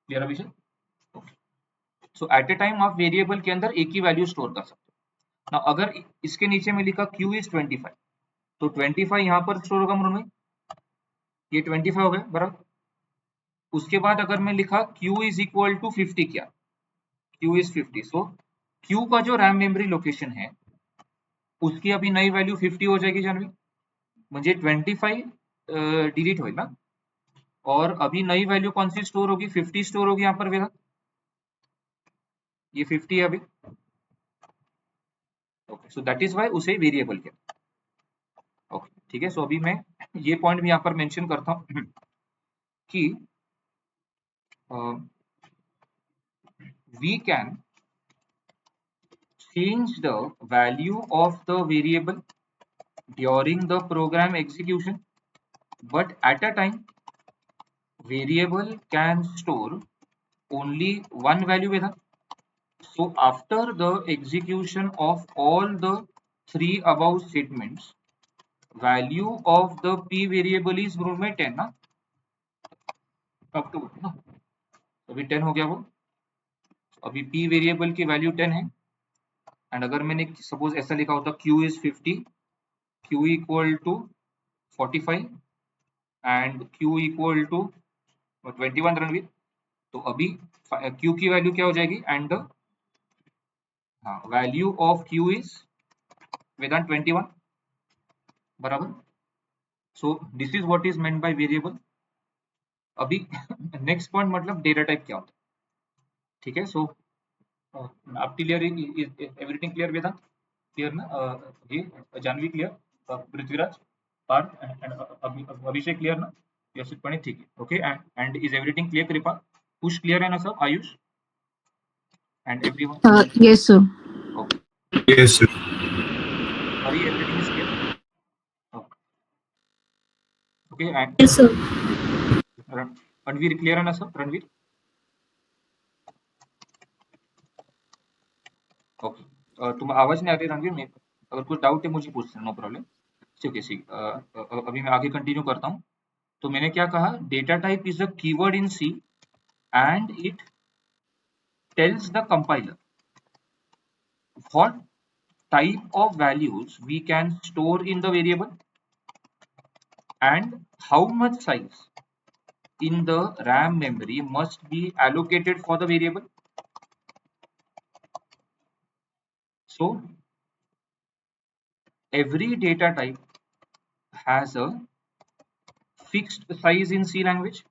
Clear Abhishek. So at a time आप वेरिएबल के अंदर एक ही वैल्यू स्टोर कर सकते हो। Now, अगर इसके नीचे में लिखा q इज 25, तो 25 यहाँ पर स्टोर होगा मृण्मय, ये 25 हो गया बराबर। उसके बाद अगर मैं लिखा q इज इक्वल टू 50 किया, q इज 50, सो q का जो रैम मेमोरी लोकेशन है उसकी अभी नई वैल्यू 50 हो जाएगी जानवी, म्हणजे 25 डिलीट होईल ना, और अभी नई वैल्यू कौन सी स्टोर होगी, 50 स्टोर होगी यहाँ पर वेदा, ये 50 है अभी। Okay, so that is why उसे वेरिएबल के, ओके ठीक है। सो अभी मैं ये पॉइंट भी यहाँ पर मेंशन करता हूँ कि we can change the value of the variable during the program execution, but at a time variable can store only one value with her. So after the execution of all the 3 above statements, value of the P variable is room में 10 ना, अब तो ना अभी 10 हो गया वो, अभी पी वेरिएबल की वैल्यू 10 है। एंड अगर मैंने सपोज ऐसा लिखा होता q is 50, q equal to 45 and q equal to 21 Ranveer, तो अभी q की वैल्यू क्या हो जाएगी and the value of q is with 21 बराबर। So this is what is meant by variable. अभी नेक्स्ट पॉइंट मतलब डेटा टाइप क्या होता है, ठीक है। सो आप clear, everything clear Vedant, clear ना, ये Janvi clear, Prithviraj Parth and Abhishek clear ना, यस पंडित ठीक है okay. And is everything clear कृपा, पुश क्लियर है ना सब, Ayush and everyone, Yes, sir. Okay Yes, sir. Hari everything is clear okay. And Yes, sir. Ranveer clear है ना सब, रणवीर ओके। तुम आवाज नहीं आ रही रणवीर, मैं अगर कुछ डाउट है मुझे पूछ नो प्रॉब्लम, ठीक है ठीक। अभी मैं आगे कंटिन्यू करता हूँ। तो मैंने क्या कहा, data type is a keyword in C and it tells the compiler what type of values we can store in the variable and how much size in the RAM memory must be allocated for the variable. So every data type has a fixed size in C language.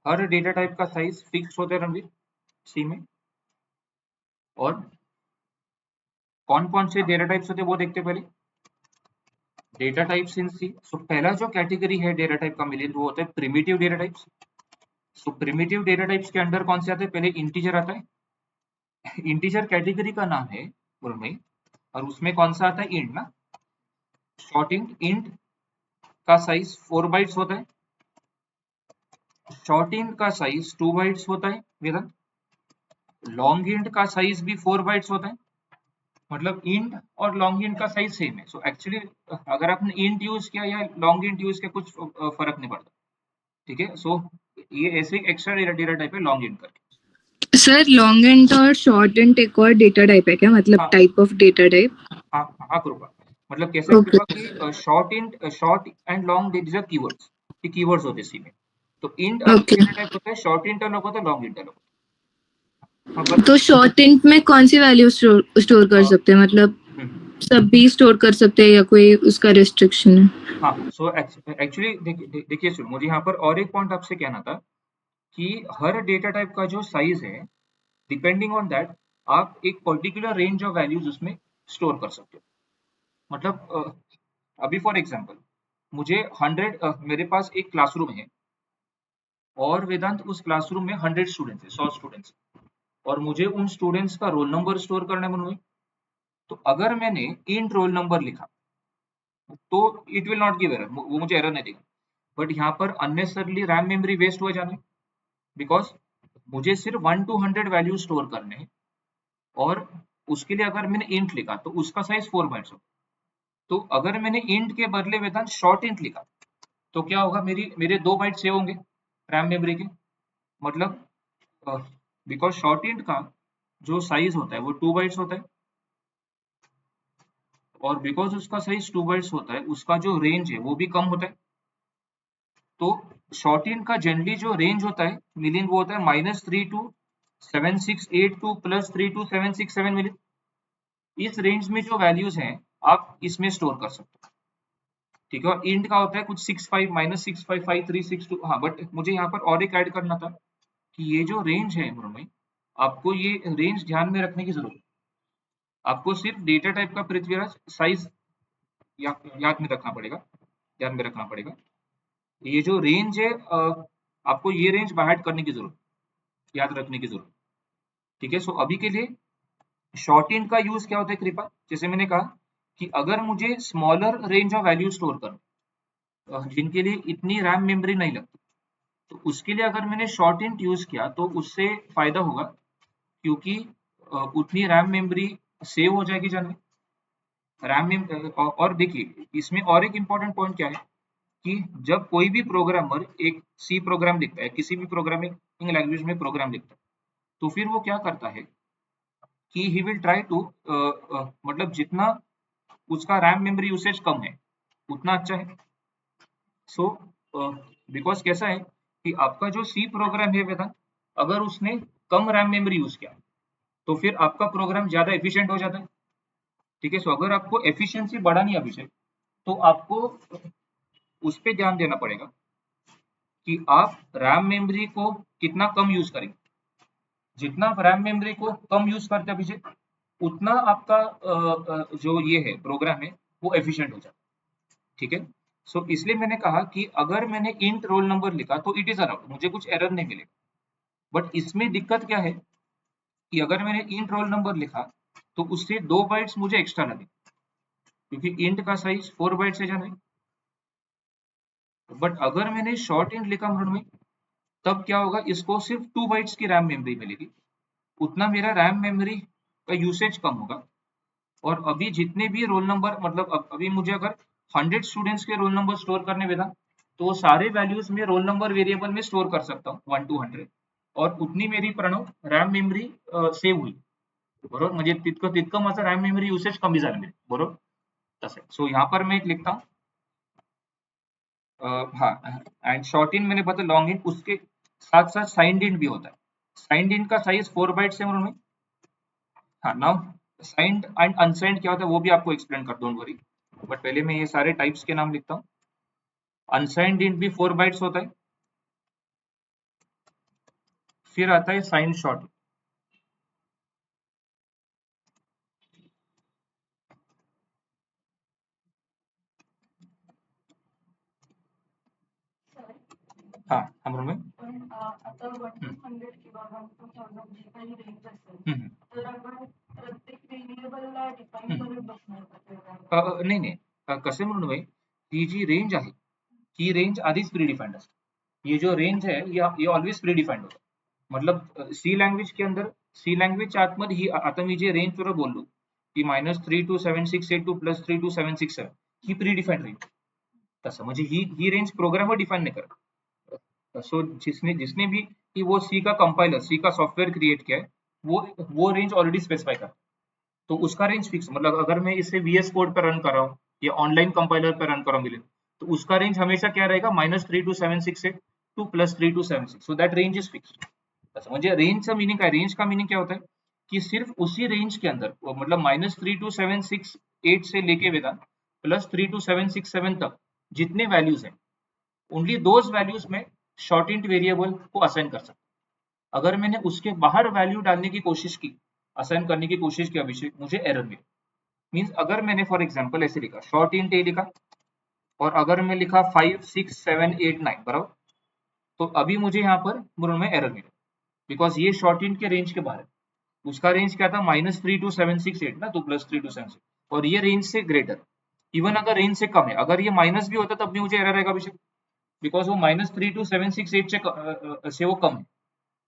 Her data type का size fix होता है रणवीर सी में। और कौन कौन से data types होते हैं वो देखते हैं पहले। डेटा टाइप्स इन सी, सो पहला जो कैटेगरी है डेटा टाइप का मिलियन वो होता है प्रिमिटिव डेटा टाइप्स। सो प्रिमिटिव डेटा टाइप्स के अंडर कौन से आते हैं, पहले इंटीजर आता है, इंटीजर कैटेगरी का नाम है मुरमई, और उसमें कौन सा आता है, इंट ना, शॉर्ट इंट। इंट का साइज 4 बाइट्स होता है, शॉर्ट इंट का साइज 2 बाइट्स होता है वेदांत, लॉन्ग इंट का साइज भी 4 बाइट्स होता है, मतलब इंट और लॉन्ग इंट का साइज सेम है। सो एक्चुअली अगर आपने इंट यूज किया या लॉन्ग इंट यूज किया कुछ फर्क नहीं पड़ता, ठीक है। सो ये ऐसे एक्स्ट्रा डेटा टाइप है लॉन्ग इंट करके। सर लॉन्ग इंट और शॉर्ट इंट एक और डेटा टाइप है क्या, मतलब हाँ टाइप ऑफ डेटा टाइप? हाँ हाँ कृपा, मतलब कैसे ओके। कृपा की short and long these are keywords, ये कीवर्ड्स होते हैं सी में। तो इंट अलग ओके, डेटा टाइप होता है, शॉर्ट इंट अलग होता है, लॉन्ग इंट अलग होता है। हाँ बस तो शॉर्ट इंट में कौन सी वैल्यू स्टोर कर सकते हैं, मतलब सब भी स्टोर कर सकते हैं या कोई उसका रिस्ट्रिक्शन है? हाँ। सो एक्चुअली देखिए सुन, मुझे यहाँ पर और एक पॉइंट आपसे कहना था कि हर डेटा टाइप का जो साइज है डिपेंडिंग ऑन दैट आप एक पर्टिकुलर रेंज ऑफ वैल्यूज उसमें स्टोर कर सकते हो। मतलब अभी फॉर एग्जांपल मुझे 100 मेरे पास एक क्लासरूम है और वेदांत उस क्लासरूम में 100 स्टूडेंट्स है, 100 स्टूडेंट्स, और मुझे उन स्टूडेंट्स का रोल नंबर स्टोर करना है मनोज। तो अगर मैंने इंट रोल नंबर लिखा तो it will not give error, वो मुझे एरर नहीं देगा। बट यहाँ पर अननेसेसरली रैम मेमोरी वेस्ट हुआ जाने, बिकॉज मुझे सिर्फ 1 to 100 वैल्यू स्टोर करने हैं और उसके लिए अगर मैंने इंट लिखा तो उसका साइज 4 बाइट्स हो। तो अगर मैंने इंट के बदले वेदांत शॉर्ट इंट लिखा तो क्या होगा, मेरे 2 बाइट सेव होंगे रैम मेमोरी के। मतलब बिकॉज शॉर्ट इंट का जो साइज होता है वो 2 बाइट्स होता है, और बिकॉज उसका साइज 2 बाइट्स होता है उसका जो रेंज है वो भी कम होता है। तो शॉर्ट इंट का जनरली जो रेंज होता है मिलियन वो होता है -3 to 7682 +3 to 767 मिलियन। इस रेंज में जो वैल्यूज हैं आप इसमें स्टोर कर सकते हो, ठीक है। और इंट का होता है कुछ 65 -655 362। हाँ बट मुझे यहाँ पर और एक ऐड करना था कि ये जो रेंज है मुरमई, आपको ये रेंज ध्यान में रखने की जरूरत है। आपको सिर्फ डेटा टाइप का पृथ्वीराज साइज याद में रखना पड़ेगा, ध्यान में रखना पड़ेगा। ये जो रेंज है आपको ये रेंज बाहर करने की जरूरत, याद रखने की जरूरत, ठीक है। सो अभी के लिए शॉर्ट इंट का यूज क्या होता है कृपा, जैसे मैंने कहा कि अगर मुझे smaller range of value store करना जिनके लिए इतनी रैम मेमोरी नहीं लगती, तो उसके लिए अगर मैंने शॉर्ट इंट यूज किया तो उससे फायदा होगा, क्योंकि उतनी रैम मेमोरी सेव हो जाएगी जानवी। रैम में और देखिए इसमें और एक इम्पोर्टेंट पॉइंट क्या है कि जब कोई भी प्रोग्रामर एक सी प्रोग्राम लिखता है, किसी भी प्रोग्रामिंग लैंग्वेज में प्रोग्राम लिखता है, तो फिर वो क्या करता है कि ही विल ट्राई टू मतलब जितना उसका रैम मेमोरी यूसेज कम है उतना अच्छा है। सो बिकॉज कैसा है कि आपका जो सी प्रोग्राम है वेदांत, अगर उसने कम रैम मेमोरी यूज किया तो फिर आपका प्रोग्राम ज्यादा एफिशिएंट हो जाता है। ठीक है, सो अगर आपको एफिशिएंसी बढ़ानी है अभिषेक, तो आपको उस पर ध्यान देना पड़ेगा कि आप रैम मेमोरी को कितना कम यूज करेंगे। जितना रैम मेमोरी को कम यूज करते हैं अभिषेक, उतना आपका जो ये है प्रोग्राम है वो एफिशिएंट हो जाता है। ठीक है, सो इसलिए मैंने कहा कि अगर मैंने इंट रोल नंबर लिखा तो इट इज अलाउड, मुझे कुछ एरर नहीं मिलेगा। बट इसमें दिक्कत क्या है कि अगर मैंने इंट रोल नंबर लिखा तो उससे 2 बाइट्स मुझे एक्स्ट्रा लगे, क्योंकि इंट का साइज 4 बाइट से जाना है। बट अगर मैंने शॉर्ट इंट लिखा मृण्मयी, तब क्या होगा, इसको सिर्फ 2 बाइट्स की रैम मेमोरी मिलेगी, उतना मेरा रैम मेमोरी का यूसेज कम होगा। और अभी जितने भी रोल नंबर, मतलब अभी मुझे अगर 100 स्टूडेंट्स के रोल नंबर स्टोर करने में था, तो वो सारे वैल्यूज में रोल नंबर वेरिएबल में स्टोर कर सकता हूँ 1 to 100, और उतनी मेरी प्रणव रॅम मेमरी सेव्ह होईल. बरोबर, म्हणजे तितकं माझं रॅम मेमरी युसेज कमी झालं मेरे, बरोबर तसं. सो यहाँ पर मैं एक लिखता हूँ हाँ, एंड शॉर्ट इन मैंने पता लॉन्ग इन, उसके साथ साथ साइंड इन भी होता है. साइंड इन का साइज 4 बाइट्स है उन्होंने. हाँ, नाउ साइंड एंड अनसाइंड क्या होता है वो भी आपको एक्सप्लेन कर, डोंट वरी. बट पहले मैं ये सारे टाइप्स के नाम लिखता हूँ. अनसाइंड इन भी 4 बाइट्स होता है. फिर आता है साइंड शॉर्ट. हाँ हम में नाही नाही, कसे म्हणून भाई, ही जी रेंज आहे ही रेंज आधीच प्री डिफाइंड असते. ये जो रेंज है ये ऑलवेज प्री डिफाइंड होतं. मतलब सी लँग्वेज के अंदर, सी लँग्वेजच्या आतमध्ये ही आता मी जे रेंज तुला बोललो की -3 to 7682 +3 to 767 he pre defined range. तसं म्हणजे ही रेंज प्रोग्रामर डिफाइन नहीं करत. सो जिसने भी कि वो सी का कंपाइलर, सी का सॉफ्टवेयर क्रिएट किया है, वो रेंज ऑलरेडी स्पेसिफाई करता है. तो उसका रेंज फिक्स, मतलब अगर मैं इसे VS कोड पर रन कर रहा हूँ या ऑनलाइन कंपाइलर पर रन कर रहा हूँ, तो उसका रेंज हमेशा क्या रहेगा, -3 to 768 to +3 to 76. So that range is fixed. अच्छा, म्हणजे रेंजचा मीनिंग काय, रेंज का मीनिंग क्या होता है कि सिर्फ उसी रेंज के अंदर, मतलब -3 to 768 से लेके वेदांत +3 to 767 तक जितने वैल्यूज हैं, ओनली दोज वैल्यूज में शॉर्ट इंट वेरिएबल को असाइन कर सकते. अगर मैंने उसके बाहर वैल्यू डालने की कोशिश की, असाइन करने की कोशिश की अभिषेक, मुझे एरर मिली. मीन्स अगर मैंने फॉर एग्जाम्पल ऐसे लिखा शॉर्ट इंट ए लिखा, और अगर मैं लिखा 5 6 7 8 9 बराबर, तो अभी मुझे यहाँ पर मुरण में एरर मिला, बिकॉज ये शॉर्ट इंट के रेंज के बाहर है. उसका रेंज क्या था, -3 to 768 ना, तो +3 to 7, और ये रेंज से ग्रेटर. इवन अगर रेंज से कम है, अगर ये माइनस भी होता तब भी मुझे एरर रहेगा अभिषेक, बिकॉज वो -3 to 768 से वो कम है,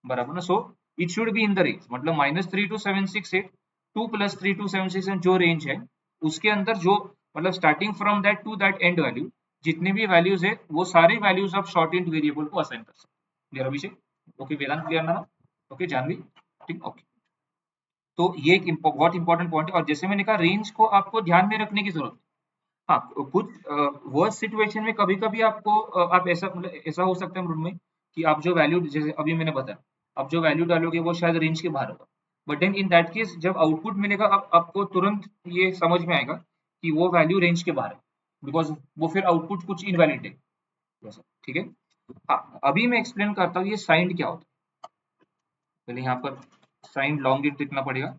बराबर ना. So it should be in the range, मतलब -3 to 768 2 +3 to 767 जो रेंज है उसके अंदर, जो मतलब starting from that to that end value, जितने भी वैल्यूज है वो सारे वैल्यूज आप शॉर्ट इंट वेरिएबल को असाइन कर सकते. Clear Abhishek? Okay Vedant, clear ना? ओके जानवी, ठीक, ओके. तो ये एक बहुत इंपॉर्टेंट पॉइंट है, और जैसे मैंने कहा रेंज को आपको ध्यान में रखने की जरूरत है. हाँ, कुछ वर्स्ट सिचुएशन में कभी कभी आपको आप ऐसा, मतलब ऐसा हो सकता है रूम में कि आप जो वैल्यू, जैसे अभी मैंने बताया, आप जो वैल्यू डालोगे वो शायद रेंज के बाहर होगा. But then in that case जब आउटपुट मिलेगा, आपको तुरंत ये समझ में आएगा कि वो वैल्यू रेंज के बाहर है, बिकॉज वो फिर आउटपुट कुछ इनवैलिड है. ठीक है. हाँ, अभी मैं एक्सप्लेन करता हूँ ये साइंड क्या होता है. पहले यहाँ पर साइंड लॉन्ग इंट लिखना पड़ेगा.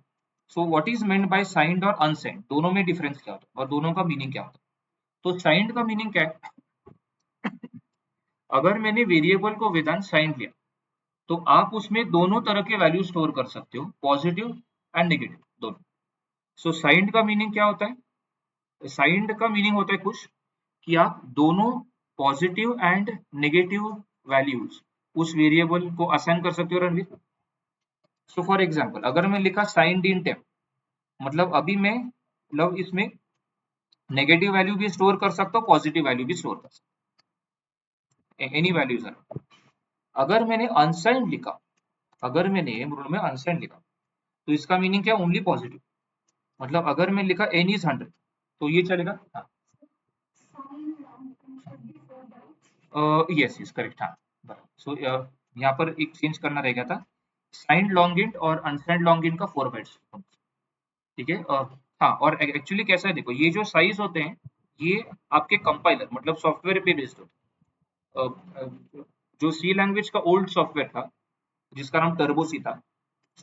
सो what is meant bye signed और अनसाइंड, दोनों में डिफरेंस क्या होता है और दोनों का मीनिंग क्या होता है. तो साइंड का मीनिंग क्या है, अगर मैंने वेरिएबल को विदाउट साइन लिया तो आप उसमें दोनों तरह के वैल्यू स्टोर कर सकते हो, पॉजिटिव एंड नेगेटिव दोनों. सो साइंड का मीनिंग क्या होता है, साइंड का मीनिंग होता है कुछ कि आप दोनों पॉजिटिव एंड नेगेटिव वैल्यूज उस वेरिएबल को असाइन कर सकते हो रणवीर. सो फॉर एग्जांपल अगर मैं लिखा साइंड इन टेप, मतलब अभी मैं, मतलब इसमें नेगेटिव वैल्यू भी स्टोर कर सकता हूँ, पॉजिटिव वैल्यू भी स्टोर कर सकता हूँ, एनी वैल्यूज है। अगर मैंने अनसाइंड लिखा, अगर मैंने में अनसाइंड लिखा तो इसका मीनिंग क्या, ओनली पॉजिटिव। मतलब अगर मैं लिखा n इज 100 तो ये चलेगा। हाँ, यस यस करेक्ट, हाँ बराबर। सो यहाँ पर एक चेंज करना रह गया था, साइंड लॉन्ग इंट और अनसाइंड लॉन्ग इंट का 4 बाइट्स, ठीक है। हाँ, और एक्चुअली कैसा है देखो, ये जो साइज होते हैं ये आपके कंपाइलर मतलब सॉफ्टवेयर पे बेस्ड होते हैं। जो सी लैंग्वेज का ओल्ड सॉफ्टवेयर था जिसका नाम टर्बो सी था,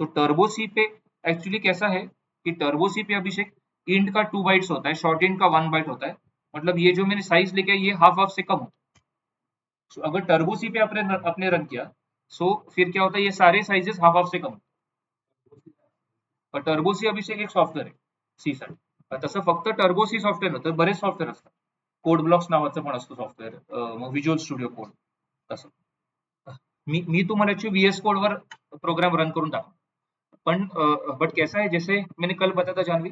सो टर्बो सी पे एक्चुअली कैसा है कि टर्बो सी पे अभिषेक इंट का 2 बाइट्स होता है, शॉर्ट इंट का 1 बाइट होता है। मतलब ये जो मैंने साइज लिखा है ये हाफ हाफ से कम होता है। सो अगर टर्बो सी पे अपने रन किया, सो फिर क्या होता है, ये सारे साइजेस हाफ हाफ से कम होतात. पण टर्बो सी अभिषेक एक सॉफ्टवेअर आहे सी साठी. तसं फक्त टर्बो सी सॉफ्टवेअर नव्हतं, बरेच सॉफ्टवेअर असतात. कोड ब्लॉक्स नावाचं पण असतं सॉफ्टवेअर, व्हिज्युअल स्टुडिओ कोड तसं. मी मी तुम्हाला ऍक्च्युअली व्हीएस कोड वर प्रोग्राम रन करून दाखवतो. पण बट कैसा है, जैसे मैंने कल बताया था जानवी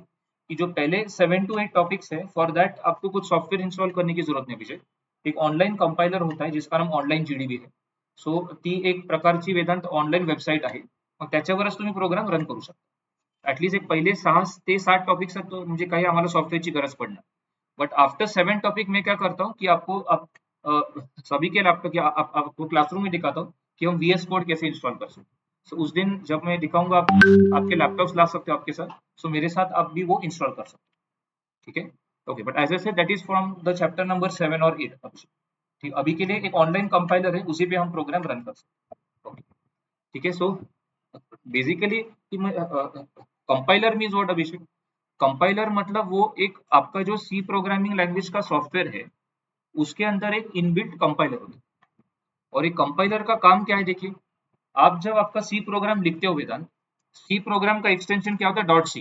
कि जो पहले 7 to 8 टॉपिक्स है, फॉर दैट आपको कुछ सॉफ्टवेयर इंस्टॉल करने की जरूरत नाही विजय. एक ऑनलाईन कंपायलर होत आहे जिसका नाम ऑनलाईन जीडीबी आहे. सो ती एक प्रकारची वेदांत ऑनलाईन वेबसाईट आहे. मग त्याच्यावरच तुम्ही प्रोग्राम रन करू शकता. ऍटलीस्ट एक पहिले 6 ते 7 टॉपिक्स म्हणजे काही आम्हाला सॉफ्टवेअरची गरज पडणार. बट आफ्टर 7 टॉपिक मैं क्या करता हूँ कि सभी के लैपटॉप या आपको क्लासरूम में दिखाता हूँ कि हम वीएस कोड कैसे इंस्टॉल कर सकते हैं. सो उस दिन जब मैं दिखाऊंगा, आप आपके लैपटॉप्स ला सकते हो आपके साथ, सो मेरे साथ आप भी वो इंस्टॉल कर सकते हो, ठीक है. Okay, but as I said that is from the chapter number 7 और 8 ठीक. अभी के लिए एक ऑनलाइन कंपाइलर है, उसी पे हम प्रोग्राम रन कर सकते हैं. ओके, ठीक है. So basically compiler means what Abhishek, compiler मतलब वो एक आपका जो सी प्रोग्रामिंग लैंग्वेज का सॉफ्टवेयर है उसके अंदर एक इनबिल्ट कंपाइलर होता है. और एक कंपाइलर का काम क्या है देखिए, आप जब आपका सी प्रोग्राम लिखते हो वेदांत, सी प्रोग्राम का एक्सटेंशन क्या होता है, डॉट सी,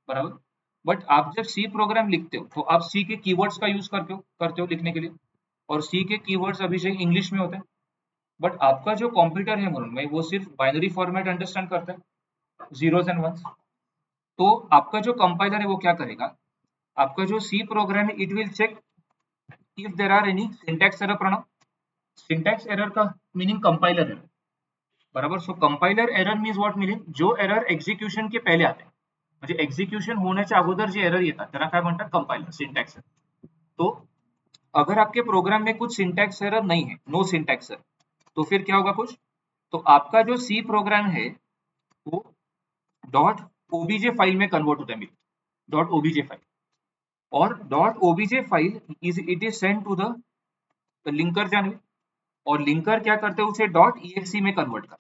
बराबर. बट आप जब सी प्रोग्राम लिखते हो तो आप सी के कीवर्ड्स का यूज करते हो लिखने के लिए, और सी के कीवर्ड्स अभिषेक इंग्लिश में होते हैं. बट आपका जो कंप्यूटर है मुरुन में, वो सिर्फ बाइनरी फॉर्मेट अंडरस्टैंड करता है, जीरोस एंड वंस. तो आपका जो कंपाइलर है वो क्या करेगा, आपका जो सी प्रोग्राम है it will check if there are any syntax error. Pranav, syntax error का मीनिंग कंपाइलर एरर, बराबर. So compiler error means what, meaning जो एरर एक्झिक्युशन के पहिले आते, म्हणजे एक्झिक्युशन होण्याच्या अगोदर जे एरर येतात त्याला काय म्हणतात, कंपाइलर, सिंटैक्स एरर. तो अगर आपके प्रोग्राम में कुछ सिंटैक्स एरर नहीं है, नो सिंटैक्स एरर, तो फिर क्या होगा कुछ, तो आपका जो सी प्रोग्राम है वो डॉट ओबीजे फाइल में कन्वर्ट होता है, डॉट ओबीजे फाइल. और dot OBJ file it is send to the linker Janvi, और लिंकर क्या करते हैं, उसे डॉट ईएक्सी में कन्वर्ट कर.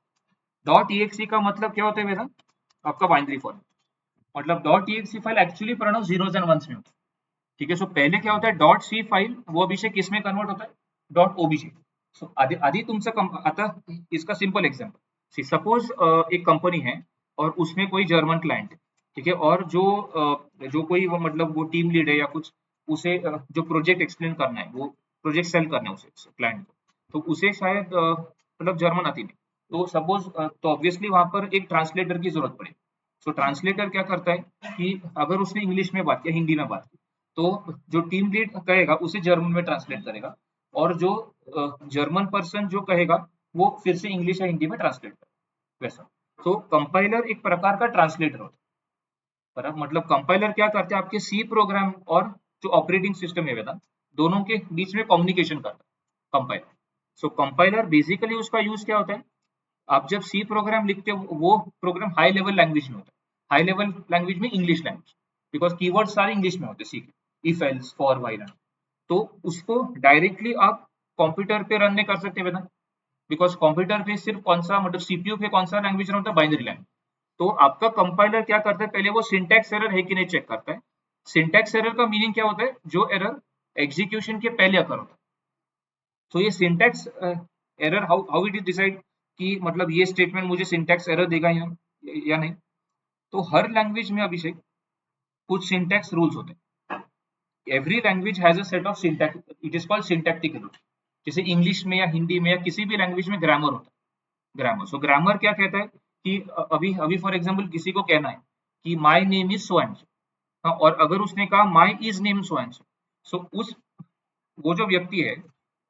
डॉट ईएक्सी का मतलब क्या होता है मेरा, आपका बाइनरी फॉर्मेट. मतलब dot EXE file actually Pranav zeros and ones में होता है, ठीक है. सो पहले क्या होता है, डॉट सी फाइल वो अभिषेक किस में कन्वर्ट होता है, डॉट ओबीजे. सो आधी आधी तुमचं आता इसका सिंपल एग्जांपल, सपोज एक कंपनी है और उसमें कोई जर्मन क्लाइंट है, ठीक है. और जो कोई वो मतलब वो टीम लीड है या कुछ, उसे जो प्रोजेक्ट एक्सप्लेन करना है, वो प्रोजेक्ट सेल करना है उसे क्लाइंट को, तो उसे शायद मतलब जर्मन आती नहीं. तो सपोज तो ऑब्वियसली वहां पर एक ट्रांसलेटर की जरूरत पड़ेगी. सो ट्रांसलेटर क्या करता है कि अगर उसने इंग्लिश में बात की, हिंदी में बात की, तो जो टीम लीड कहेगा उसे जर्मन में ट्रांसलेट करेगा, और जो जर्मन पर्सन जो कहेगा वो फिर से इंग्लिश या हिंदी में ट्रांसलेट करेगा, वैसा. तो कंपाइलर एक प्रकार का ट्रांसलेटर होता है, बराबर. मतलब कंपाइलर क्या करते हैं, आपके सी प्रोग्राम और जो ऑपरेटिंग सिस्टम है वेदांत, दोनों के बीच में कम्युनिकेशन करता है कंपाइलर. सो कंपाइलर बेसिकली उसका यूज क्या होता है, आप जब सी प्रोग्राम लिखते हो वो प्रोग्राम हाई लेवल लैंग्वेज में होता है, हाई लेवल लैंग्वेज में इंग्लिश लैंग्वेज, बिकॉज कीवर्ड सारे इंग्लिश में होते हैं सी के, इफ एल्स फॉर व्हाइल. तो उसको डायरेक्टली आप कंप्यूटर पे रन नहीं कर सकते वेदांत, बिकॉज कंप्यूटर पे सिर्फ कौन सा मतलब सीपीयू पे कौन सा लैंग्वेज रन होता है, बाइनरी लैंग्वेज. तो आपका कंपाइलर क्या करता है, पहले वो सिंटैक्स एरर है कि नहीं चेक करता है. सिंटैक्स एरर का मीनिंग क्या होता है, जो एरर एग्जीक्यूशन के पहले अकर होता है. तो ये syntax error how it is decide कि मतलब ये स्टेटमेंट मुझे सिंटैक्स एरर देगा या नहीं. तो हर लैंग्वेज में अभिषेक कुछ सिंटैक्स रूल्स होते हैं. Every language has a set of syntax, it is called syntactic rule. जैसे इंग्लिश में या हिंदी में या किसी भी लैंग्वेज में ग्रामर होता है, ग्रामर. सो ग्रामर क्या कहता है कि अभी अभी फॉर एग्जांपल किसी को कहना है कि my name is so and so, और अगर उसने कहा my is name so and so, so वो जो व्यक्ति है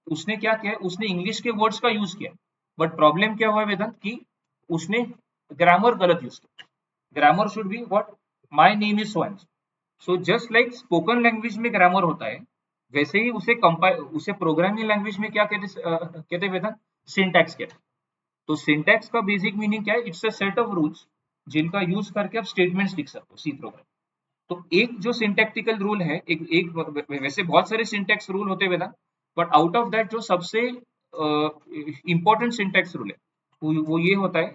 उसने क्या किया, उसने इंग्लिश के वर्ड्स का यूज किया, बट प्रॉब्लम क्या हुआ वेदांत कि उसने ग्रामर गलत यूज किया। Grammar should be what, my name is so and so. Just like spoken language में ग्रामर होता है, वैसे ही उसे प्रोग्रामिंग लैंग्वेज में क्या कहते वेदांत, सिंटैक्स कहते। तो सिंटैक्स का बेसिक मीनिंग क्या है, it's a set of rules जिनका यूज करके आप स्टेटमेंट्स लिख सकते हो सी प्रोग्राम। तो एक जो सिंटैक्टिकल रूल है, वैसे बहुत सारे सिंटैक्स रूल होते हैं वेदा, बट आउट ऑफ दैट जो सबसे इंपॉर्टेंट सिंटैक्स रूल है वो ये होता है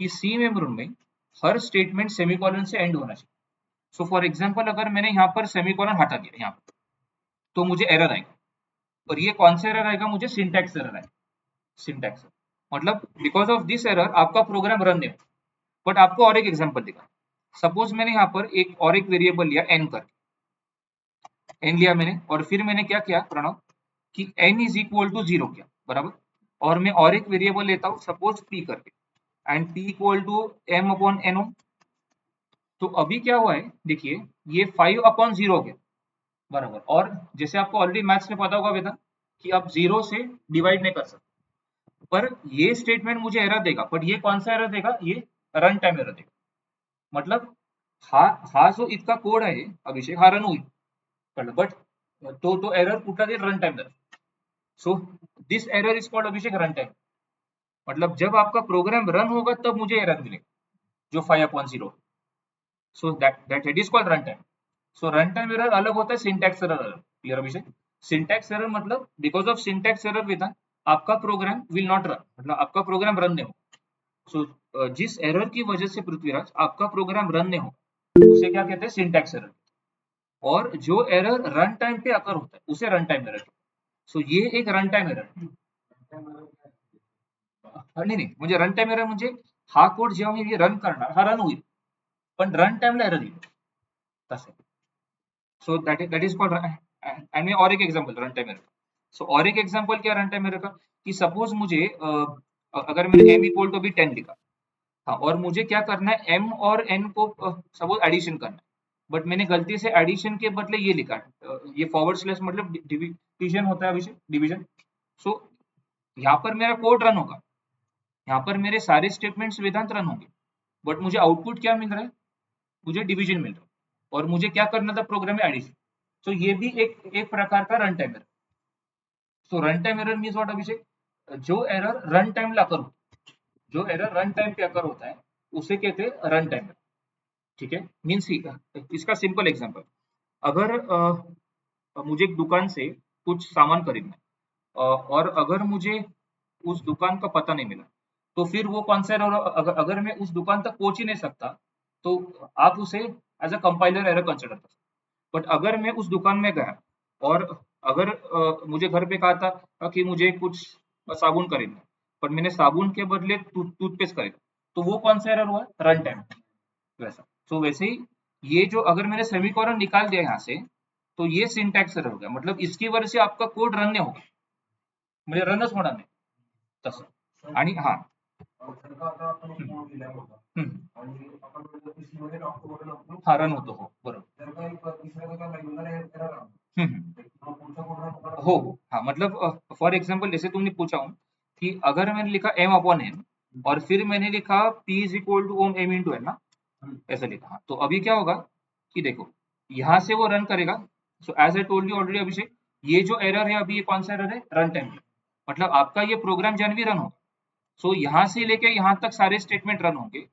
कि सी मेमोरी में हर स्टेटमेंट सेमीकोलन से एंड होना चाहिए। सो फॉर एग्जांपल अगर मैंने यहाँ पर सेमीकोलन हटा दिया यहाँ पर, तो मुझे एरर आएगा। और ये कौन सा एरर आएगा, मुझे सिंटैक्स एरर आएगा। सिंटैक्स मतलब बिकॉज ऑफ दिस एरर आपका प्रोग्राम रन नहीं होगा। बट आपको और एक एग्जांपल दिखा, सपोज मैंने यहाँ पर एक वेरिएबल लिया एन करके, एन लिया मैंने, और फिर मैंने क्या किया प्रणव कि एन इज इक्वल टू 0 किया, बराबर। और मैं और एक वेरिएबल लेता हूँ सपोज पी करके, and p equal to m upon n हो। तो अभी क्या हुआ है देखिए, ये 5 अपॉन 0 हो गया, बराबर। और जैसे आपको ऑलरेडी मैथ्स में पता होगा वेदन कि आप 0 से डिवाइड नहीं कर सकते, पर ये स्टेटमेंट मुझे एरर देगा। बट ये कौन सा एरर देगा, ये रन टाइम एरर देगा। मतलब हा जो इतका कोड आहे अभिषेक, हा रन होईल, कळलं, बट तो एरर कुठला देईल, run time error. So this error is called Abhishek run time. मतलब जब आपका प्रोग्राम रन होगा तब मुझे एरर मिलेगा, जो 5/0। सो that is called run time. So run time error अलग होता है, सिंटैक्स एरर अलग। क्लियर अभिषेक? सिंटैक्स एरर मतलब बिकॉज ऑफ सिंटैक्स एरर विधान आपका प्रोग्राम विल नॉट रन, मतलब आपका प्रोग्राम रन नहीं हो। सो जिस एरर की वजह से पृथ्वीराज आपका प्रोग्राम रन नहीं हो, उसे क्या कहते हैं, सिंटैक्स एरर। और जो एरर रन टाइम पे अकर होता है उसे रन टाइम एरर। सो ये एक रन टाइम एरर। नाही नाही, म्हणजे रन टाइम एरर म्हणजे हा कोड जेव्हा मी रन करणार हा रन होईल, पण रन टाइमला एरर येईल तसं। सो दैट इज कॉल्ड। एंड मैं और एक एग्जांपल रन टाइम एरर। सो और एक एग्जांपल क्या रन टाइम एरर का, कि सपोज मुझे अगर मैंने m इक्वल टू भी 10 लिखा, हाँ, और मुझे क्या करना है, m और n को सपोज एडिशन करना है, बट मैंने गलती से एडिशन के बदले ये लिखा, ये फॉरवर्ड स्लैश मतलब डिवीजन होता है अभिषेक, डिवीजन। सो यहाँ पर मेरा कोड रन होगा, यहाँ पर मेरे सारे स्टेटमेंट्स वेदांत रन होंगे, बट मुझे आउटपुट क्या मिल रहा है, मुझे डिवीजन मिल रहा है। और मुझे क्या करना था प्रोग्राम में, एडिशन। तो ये भी एक प्रकार का run time error. So run time error means what Abhishek, जो एरर रन टाइम ला करो, जो एरर रन टाइम पे अकर होता है उसे कहते हैं रन टाइम एरर। ठीक है, मीन्स इसका सिंपल एग्जांपल, अगर मुझे एक दुकान से कुछ सामान खरीदना है, और अगर मुझे उस दुकान का पता नहीं मिला, तो फिर वो कौन सा एरर, अगर मैं उस दुकान तक पहुंच ही नहीं सकता, तो आप उसे as a compiler error consider कर सकते। बट अगर मैं उस दुकान में गया और अगर मुझे घर पे कहा था कि मुझे कुछ साबुन खरीदना है, पर मैंने साबुन के बदले टूथपेस्ट खरीदा, तो वो कौन सा एरर हुआ, रन टाइम वैसा। तो वैसे ही ये जो अगर मैंने सेमीकोलन निकाल दिया यहाँ से, तो ये सिंटैक्स एरर हो गया, मतलब इसकी वजह से आपका कोड रन नहीं होगा, म्हणजे रनच होणार नाही तसं। आणि हा हा रन होतो, हो बरोबर। हो हो, हाँ मतलब फॉर एग्जाम्पल जैसे तुमने पूछा हूँ कि अगर मैंने लिखा m अपॉन n और फिर मैंने लिखा p is equal to um m into n ना, ऐसा लिखा, हाँ, तो अभी क्या होगा कि देखो यहाँ से वो रन करेगा। So as I told you already Abhishek, ये जो एरर है अभी, ये कौन सा एरर है, रन टाइम। मतलब आपका ये प्रोग्राम जन भी रन होगा, सो यहाँ से लेके यहाँ तक सारे स्टेटमेंट रन होंगे,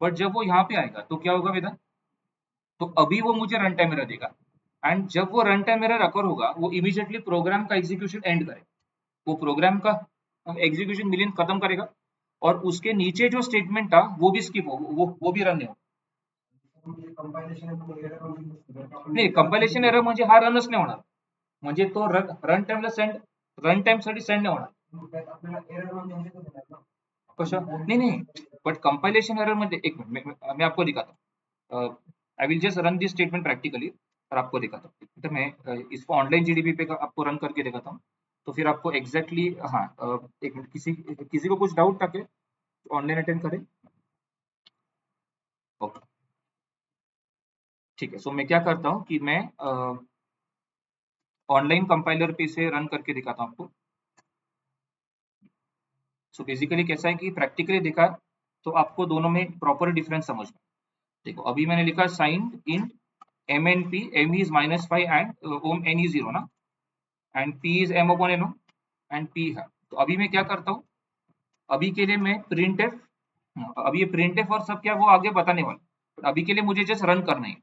बट जब वो यहाँ पे आएगा तो क्या होगा वेदा, तो अभी वो मुझे रन टाइम एरर देगा। एंड जब वो रन टाइम एरर अकर होगा, वो इमीडिएटली प्रोग्राम का एग्जीक्यूशन एंड करेगा, वो प्रोग्राम का एग्जीक्यूशन मिलियन खत्म करेगा, और उसके नीचे जो स्टेटमेंट था वो भी स्किप हो, वो भी रन नहीं हो। नाही, कंपायलेशन एरर म्हणजे हा रनच नाही होणार, म्हणजे तो रन टाइमला सेंड, रन टाइम साठी सेंड नाही होणार। कशा नहीं नहीं, बट कंपाइलेशन एरर में एक मिनट मैं आपको दिखाता हूँ, आई will just run this statement practically और आपको दिखाता हूँ। तो मैं इसको ऑनलाइन जीडीबी पे आपको रन करके दिखाता हूँ, तो फिर आपको एग्जैक्टली हाँ, एक मिनट, किसी को कुछ डाउट था क्या, ऑनलाइन अटेंड करें। ओके ठीक है, सो मैं क्या करता हूँ कि मैं ऑनलाइन कंपाइलर पे इसे रन करके दिखाता हूँ आपको। सो बेसिकली कैसा है कि प्रैक्टिकली देखा तो आपको दोनों में प्रॉपर डिफरेंस समझ में। देखो अभी मैंने लिखा signed int m n p, m is -5 and um n is 0 ना, and p is m upon n oh and p है। तो अभी मैं क्या करता हूँ, अभी के लिए मैं प्रिंट एफ, अभी ये प्रिंट एफ और सब क्या वो आगे बताने वाला, बट अभी के लिए मुझे जस्ट रन करना है।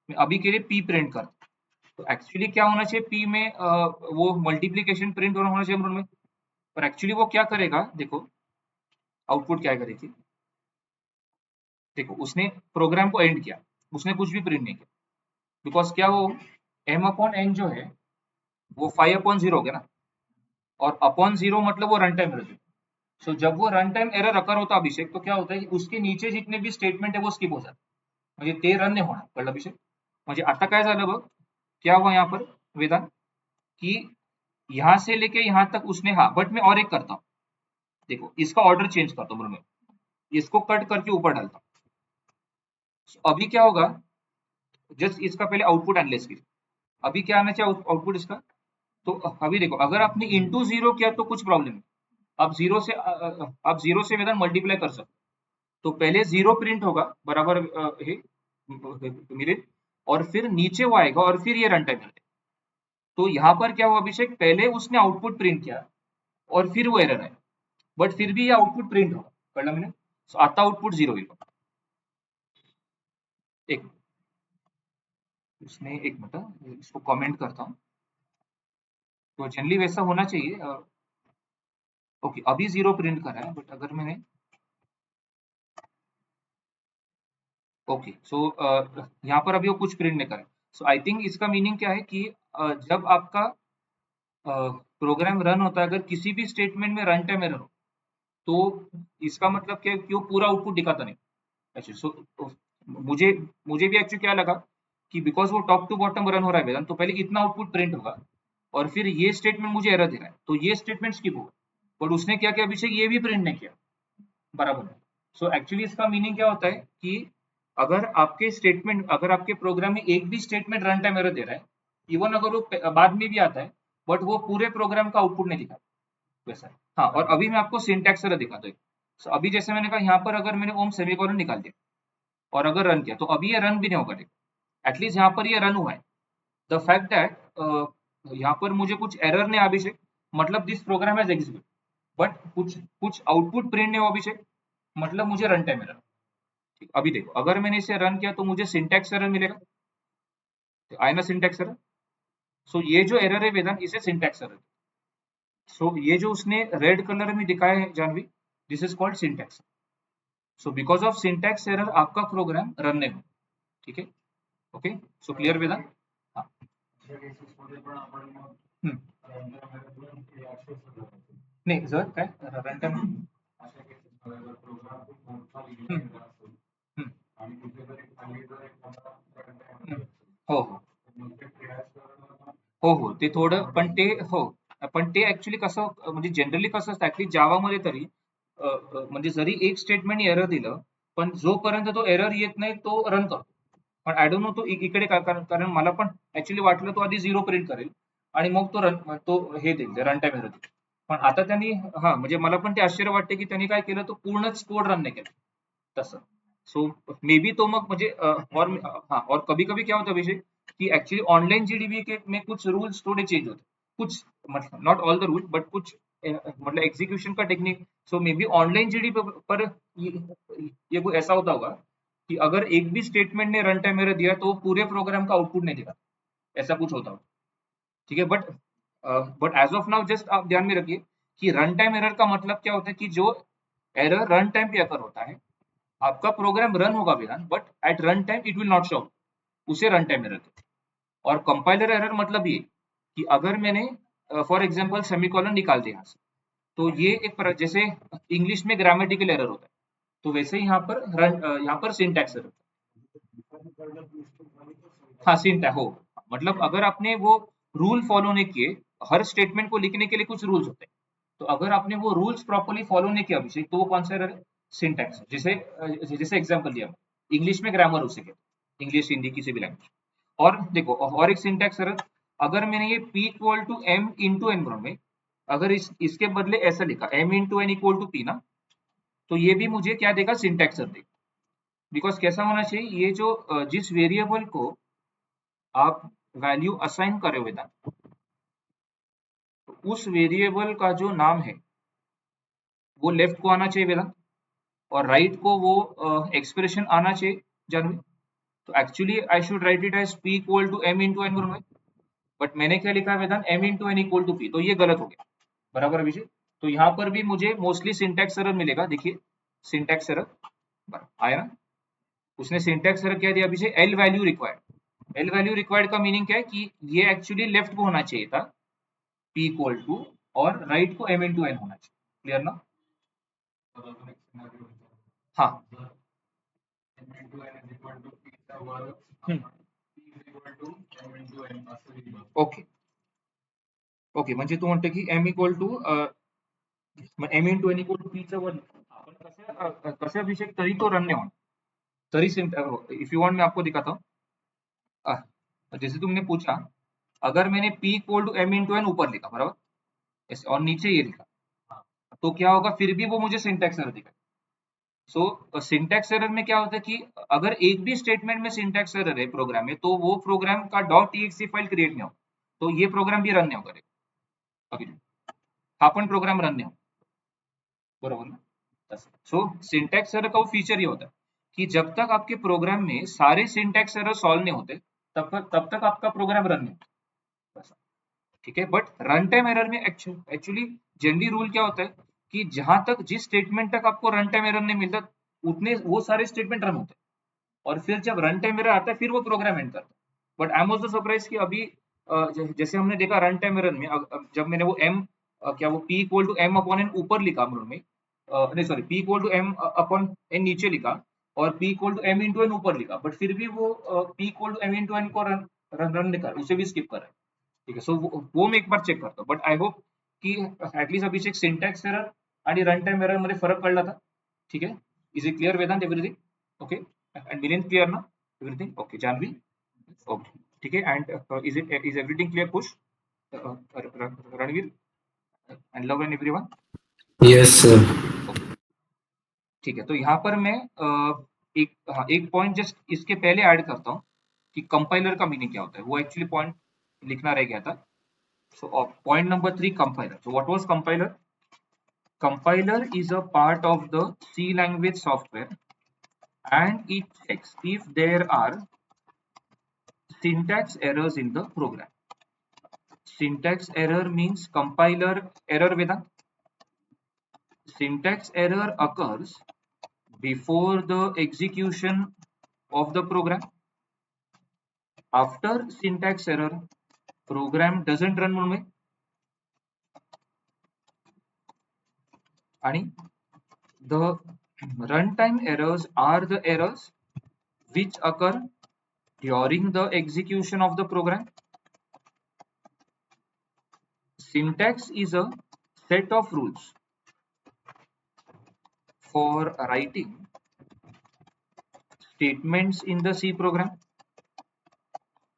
मैं अभी के लिए पी प्रिंट करता हूँ। तो एक्चुअली क्या होना चाहिए पी में, वो मल्टीप्लीकेशन प्रिंट होना चाहिए में, पर एक्चुअली वो क्या करेगा, देखो आउटपुट क्या करेगी। देखो उसने प्रोग्राम को एंड किया, उसने कुछ भी प्रिंट नहीं किया, बिकॉज क्या वो एम अपॉन एन जो है वो 5/0 हो गया ना, और अपॉन 0 मतलब वो रन टाइम एरर। सो जब वो रन टाइम एरर अकर होता है अभिषेक, तो क्या होता है कि उसके नीचे जितने भी स्टेटमेंट है वो स्किप हो जाते, म्हणजे ते रन नाही होणार, कळलं अभिषेक? म्हणजे आता काय झालं बघ, क्या हुआ यहाँ पर वेदांत, कि यहाँ से लेके यहाँ तक उसने, हाँ बट मैं और एक करता हूँ, देखो इसका ऑर्डर चेंज करता हूँ, मैं इसको कट करके ऊपर डालता हूँ। So, अभी क्या होगा, जस्ट इसका पहले आउटपुट एनालाइज कीजिए, अभी क्या आना चाहिए आउटपुट इसका। तो अभी देखो अगर आपने इंटू 0 किया तो कुछ प्रॉब्लम नहीं, आप जीरो से वेदन मल्टीप्लाई कर सकते। तो पहले 0 प्रिंट होगा बराबर हे मिलित, और फिर नीचे वो आएगा और फिर ये रन टाइम है। तो यहाँ पर क्या हुआ अभिषेक, पहले उसने आउटपुट प्रिंट किया और फिर वो एरर है, बट फिर भी ये आउटपुट प्रिंट होगा, कळलं मैंने? सो आता आउटपुट 0 येईल। एक उसने एक मिनट इसको कमेंट करता हूँ, तो जनरली वैसा होना चाहिए। ओके अभी 0 प्रिंट कर रहा है, बट अगर मैंने ओके सो यहाँ पर अभी वो कुछ प्रिंट नहीं कर रहा है। सो आई थिंक इसका मीनिंग क्या है कि जब आपका प्रोग्राम रन होता है, अगर किसी भी स्टेटमेंट में रन टाइम एरर हो, तो इसका मतलब क्या है कि वो पूरा आउटपुट दिखाता नहीं। अच्छा सो मुझे मुझे भी एक्चुअली क्या लगा कि बिकॉज वो टॉप टू बॉटम रन हो रहा है वेदन, तो पहले इतना आउटपुट प्रिंट होगा और फिर ये स्टेटमेंट मुझे एरर दे रहा है, तो ये स्टेटमेंट स्किप होगा। बट उसने क्या किया अभिषेक, ये भी प्रिंट नहीं किया बराबर। सो एक्चुअली इसका मीनिंग क्या होता है कि अगर आपके स्टेटमेंट, अगर आपके प्रोग्राम में एक भी स्टेटमेंट रन टाइम एरर दे रहा है, इवन अगर वो बाद में भी आता है, बट वो पूरे प्रोग्राम का आउटपुट नहीं दिखाता वैसा है। हाँ और अभी मैं आपको सिंटैक्स एरर दिखाता हूँ। so, अभी जैसे मैंने कहा यहाँ पर अगर मैंने ओम सेमीकोलन निकाल दिया और अगर रन किया, तो अभी ये रन भी नहीं होगा, एटलीस्ट यहाँ पर ये रन हुआ है। द फैक्ट दैट यहाँ पर मुझे कुछ एरर नहीं अभिषेक, मतलब this program has execute, but कुछ कुछ आउटपुट प्रिंट नहीं हुआ अभिषेक, मतलब मुझे रन टाइम एरर। अभी देखो अगर मैंने इसे रन किया तो मुझे सिंटैक्स एरर मिलेगा, आया ना सिंटैक्स एरर। सो ये जो एरर है वेदांत, इसे सिंटैक्स एरर। सो ये जो उसने रेड कलर में दिखाया है Janvi, this is called syntax. So because of syntax error आपका प्रोग्राम रन नहीं हो, ठीक है? Okay so clear Vedant? हाँ हम्म. नाही जर काय रन टाइम हो हो हो हो ते थोडं, पण ते हो, पण ते ऍक्च्युली कसं म्हणजे जनरली कसं असतं ऍटलीस्ट जावामध्ये तरी, म्हणजे जरी एक स्टेटमेंट एरर दिलं, पण जोपर्यंत तो एरर येत नाही तो रन करतो. पण आय डोंट नो तो इकडे काय, कारण मला पण ऍक्च्युली वाटलं तो आधी 0 प्रिंट करेल आणि मग तो हे देईल रन टाइम एरर देईल. पण आता त्यांनी, हा म्हणजे मला पण ते आश्चर्य वाटते की त्यांनी काय केलं, तो पूर्णच कोड रन नाही केला तसं. सो मे बी तो मग म्हणजे और हाँ, और कभी कभी क्या होता है अभिषेक कि एक्चुअली ऑनलाइन जीडीबी के में कुछ रूल्स थोड़े चेंज होते, कुछ मतलब not all the rule but कुछ मतलब एग्जीक्यूशन का technique. So may be online GDB पर ये कोई ऐसा होता होगा कि अगर एक भी स्टेटमेंट ने रन टाइम एरर दिया तो पूरे प्रोग्राम का आउटपुट नहीं दिखा, ऐसा कुछ होता होगा, ठीक है? But as of now just आप ध्यान में रखिए कि रन टाइम एरर का मतलब क्या होता है कि जो एरर रन टाइम पे अगर होता है, आपका प्रोग्राम रन होगा विधान, but at run time it will not show, उसे रन टाइम एरर कहते हैं। और कंपाइलर एरर मतलब ये कि अगर मैंने फॉर एग्जांपल सेमीकोलन निकाल दिया, तो ये एक जैसे इंग्लिश में ग्रामेटिकल एरर होता है, तो वैसे ही यहाँ पर सिंटैक्स एरर। हाँ सिंटैक्स हो, मतलब अगर आपने वो रूल फॉलो नहीं किए, हर स्टेटमेंट को लिखने के लिए कुछ रूल्स होते हैं, तो अगर आपने वो रूल्स प्रॉपर्ली फॉलो नहीं किया अभिषेक, तो वो कौन सा एरर है? सिंटैक्स। जैसे एग्जांपल दिया, इंग्लिश में ग्रामर उसे कहते हैं, इंग्लिश हिंदी किसी भी लैंग्वेज। और देखो और एक सिंटैक्स एरर, अगर मैंने ये p equal to m into n में अगर इसके बदले ऐसा लिखा m into n equal to p ना, तो ये भी मुझे क्या देगा, सिंटैक्स एरर देगा। बिकॉज कैसा होना चाहिए, ये जो जिस वेरिएबल को आप वैल्यू असाइन करे हुए था, तो उस वेरिएबल का जो नाम है वो लेफ्ट को आना चाहिए वेदांत, और राइट को वो एक्सप्रेशन आना चाहिए जानवी। तो actually I should write it as p equal to m into n, but मैंने क्या लिखा है Vedant, m into n equal to p, तो ये गलत हो गया। बराबर अभिषेक? तो यहाँ पर भी मुझे मोस्टली सिंटैक्स एरर मिलेगा। देखिए सिंटैक्स एरर आया ना, उसने सिंटैक्स एरर क्या दिया Abhishek, L value required. L value required का मीनिंग क्या है कि ये एक्चुअली लेफ्ट को होना चाहिए था p इक्वल टू, और राइट को m इंटू एन होना चाहिए। क्लियर ना? हाँ ओके ओके, म्हणजे तू म्हणते की m equal to m into n equal to p चा वन, आपण कसं अभिषेक तरी तो रन नाही होणार तरी। इफ यू वांट मैं आपको दिखाता हूँ। जैसे तुमने पूछा, अगर मैंने p equal to m into n ऊपर लिखा बराबर ऐसे, और नीचे ये लिखा, तो क्या होगा, फिर भी वो मुझे सिंटैक्स एरर दिखाएगा। सो सिंटैक्स एरर में क्या होता है कि अगर एक भी स्टेटमेंट में सिंटैक्स एरर है प्रोग्राम में, तो वो प्रोग्राम का .txt फाइल क्रिएट नहीं हो, तो ये प्रोग्राम भी रन नहीं होगा अभी, हा पण प्रोग्राम रन नहीं हो, बरोबर ना? सो सिंटैक्स एरर का वो फीचर ये होता है कि जब तक आपके प्रोग्राम में सारे सिंटैक्स एरर सॉल्व नहीं होते, तब तक आपका प्रोग्राम रन नहीं होता। ठीक है, बट रन टाइम एरर में एक्चुअली जनरली रूल क्या होता है कि जहां तक जिस स्टेटमेंट तक आपको रन टाइम एरर नहीं मिलता, उतने वो सारे स्टेटमेंट रन होते हैं, और फिर जब रन टाइम एरर आता है फिर वो प्रोग्राम एंड करता है। But I am also surprise कि अभी जैसे हमने देखा रन टाइम एरर में, जब मैंने वो m क्या वो p equal to m upon n ऊपर लिखा में, नहीं sorry, p equal to m upon n नीचे लिखा, और p equal to m into n ऊपर लिखा, बट फिर भी वो p equal to m into n को रन लिखा, उसे भी स्किप कर रहा है। ठीक है, सो वो मैं एक बार चेक करता हूँ, बट आई होप की ऍटलीस्ट अभिषेक सिंटॅक्स एरर आणि रन टाइम एरर मध्ये फरक कळला था। ठीक है, is it clear Vedant, everything okay? And Milind clear ना, एवरीथिंग ओके? जानवी ओके, ठीक है। And is everything clear push, Ranveer and Luv and everyone? Yes sir. ठीक है, तो यहाँ पर मैं एक पॉइंट जस्ट इसके पहले ऐड करता हूँ कि कंपाइलर का मीनिंग क्या होता है, वो एक्चुअली पॉइंट लिखना रह गया था। So point number 3, compiler. So what was compiler? Compiler is a part of the C language software, and it checks if there are syntax errors in the program. Syntax error means compiler error, Vedant. Syntax error occurs before the execution of the program. After syntax error, program doesn't run म्हणून, आणि the runtime errors are the errors which occur during the execution of the program. Syntax is a set of rules for writing statements in the C program.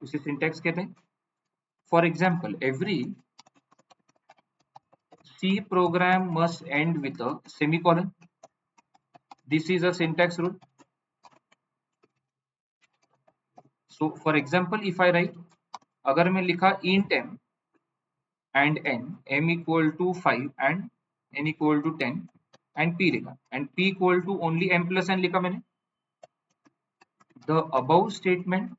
उसे syntax कहते हैं. For example, every C program must end with a semicolon. This is a syntax rule. So for example, if I write, अगर मैं लिखा int m and n, m equal to 5 and n equal to 10 and p लिखा, and p equal to only m plus n लिखा मैंने, the above statement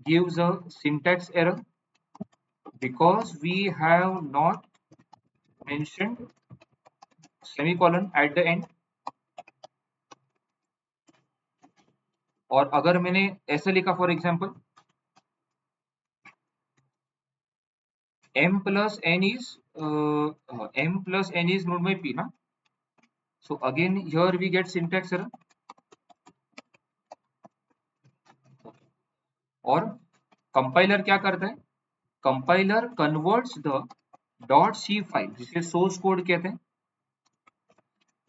gives a syntax error because we have not mentioned semicolon at the end. और अगर मैंने ऐसे लिखा for example m plus n is node by p ना, so again here we get syntax error. और compiler क्या करता है, compiler converts the .c file, जिसे सोर्स कोड कहते हैं,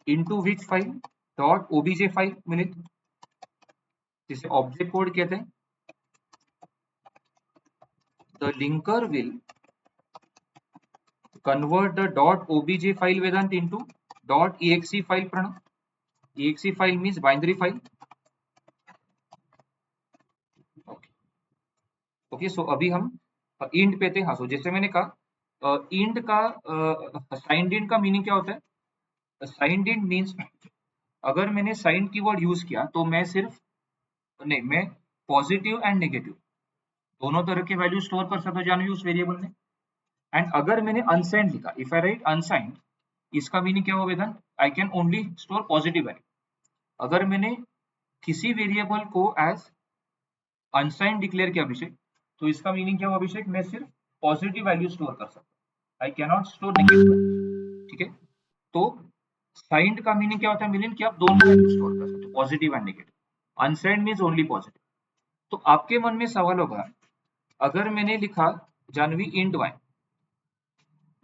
इनटू विच फाइल, .obj फाइल मिनट, जिसे ऑब्जेक्ट कोड कहते हैं, the linker will convert the .obj file Vedant into .exe file. Pranav, exe file means binary file. Okay so अभी हम int पे थे. हाँ, सो जैसे मैंने कहा इंट का साइंड इंट का मीनिंग क्या होता है? साइंड इंट मीन्स अगर मैंने साइंड कीवर्ड यूज किया तो मैं सिर्फ नहीं, मैं पॉजिटिव एंड नेगेटिव दोनों तरह के वैल्यू स्टोर कर सकता हूँ जानवी उस वेरिएबल में. एंड अगर मैंने अनसाइंड लिखा, इफ आई राइट अनसाइंड, इसका मीनिंग क्या हुआ Vedant? I can only store positive value. अगर मैंने किसी वेरिएबल को एज अनसाइंड डिक्लेयर किया अभिषेक, तो इसका मीनिंग क्या हुआ अभिषेक? मैं सिर्फ पॉजिटिव वैल्यू स्टोर कर सकता हूँ, I can not store negative value. ठीक है, तो साइंड का मीनिंग क्या होता है मिलिन? कि आप दोनों वैल्यू स्टोर कर सकते हो, positive and negative. Unsigned means only positive. तो आपके मन में सवाल होगा, अगर मैंने लिखा Janvi int y,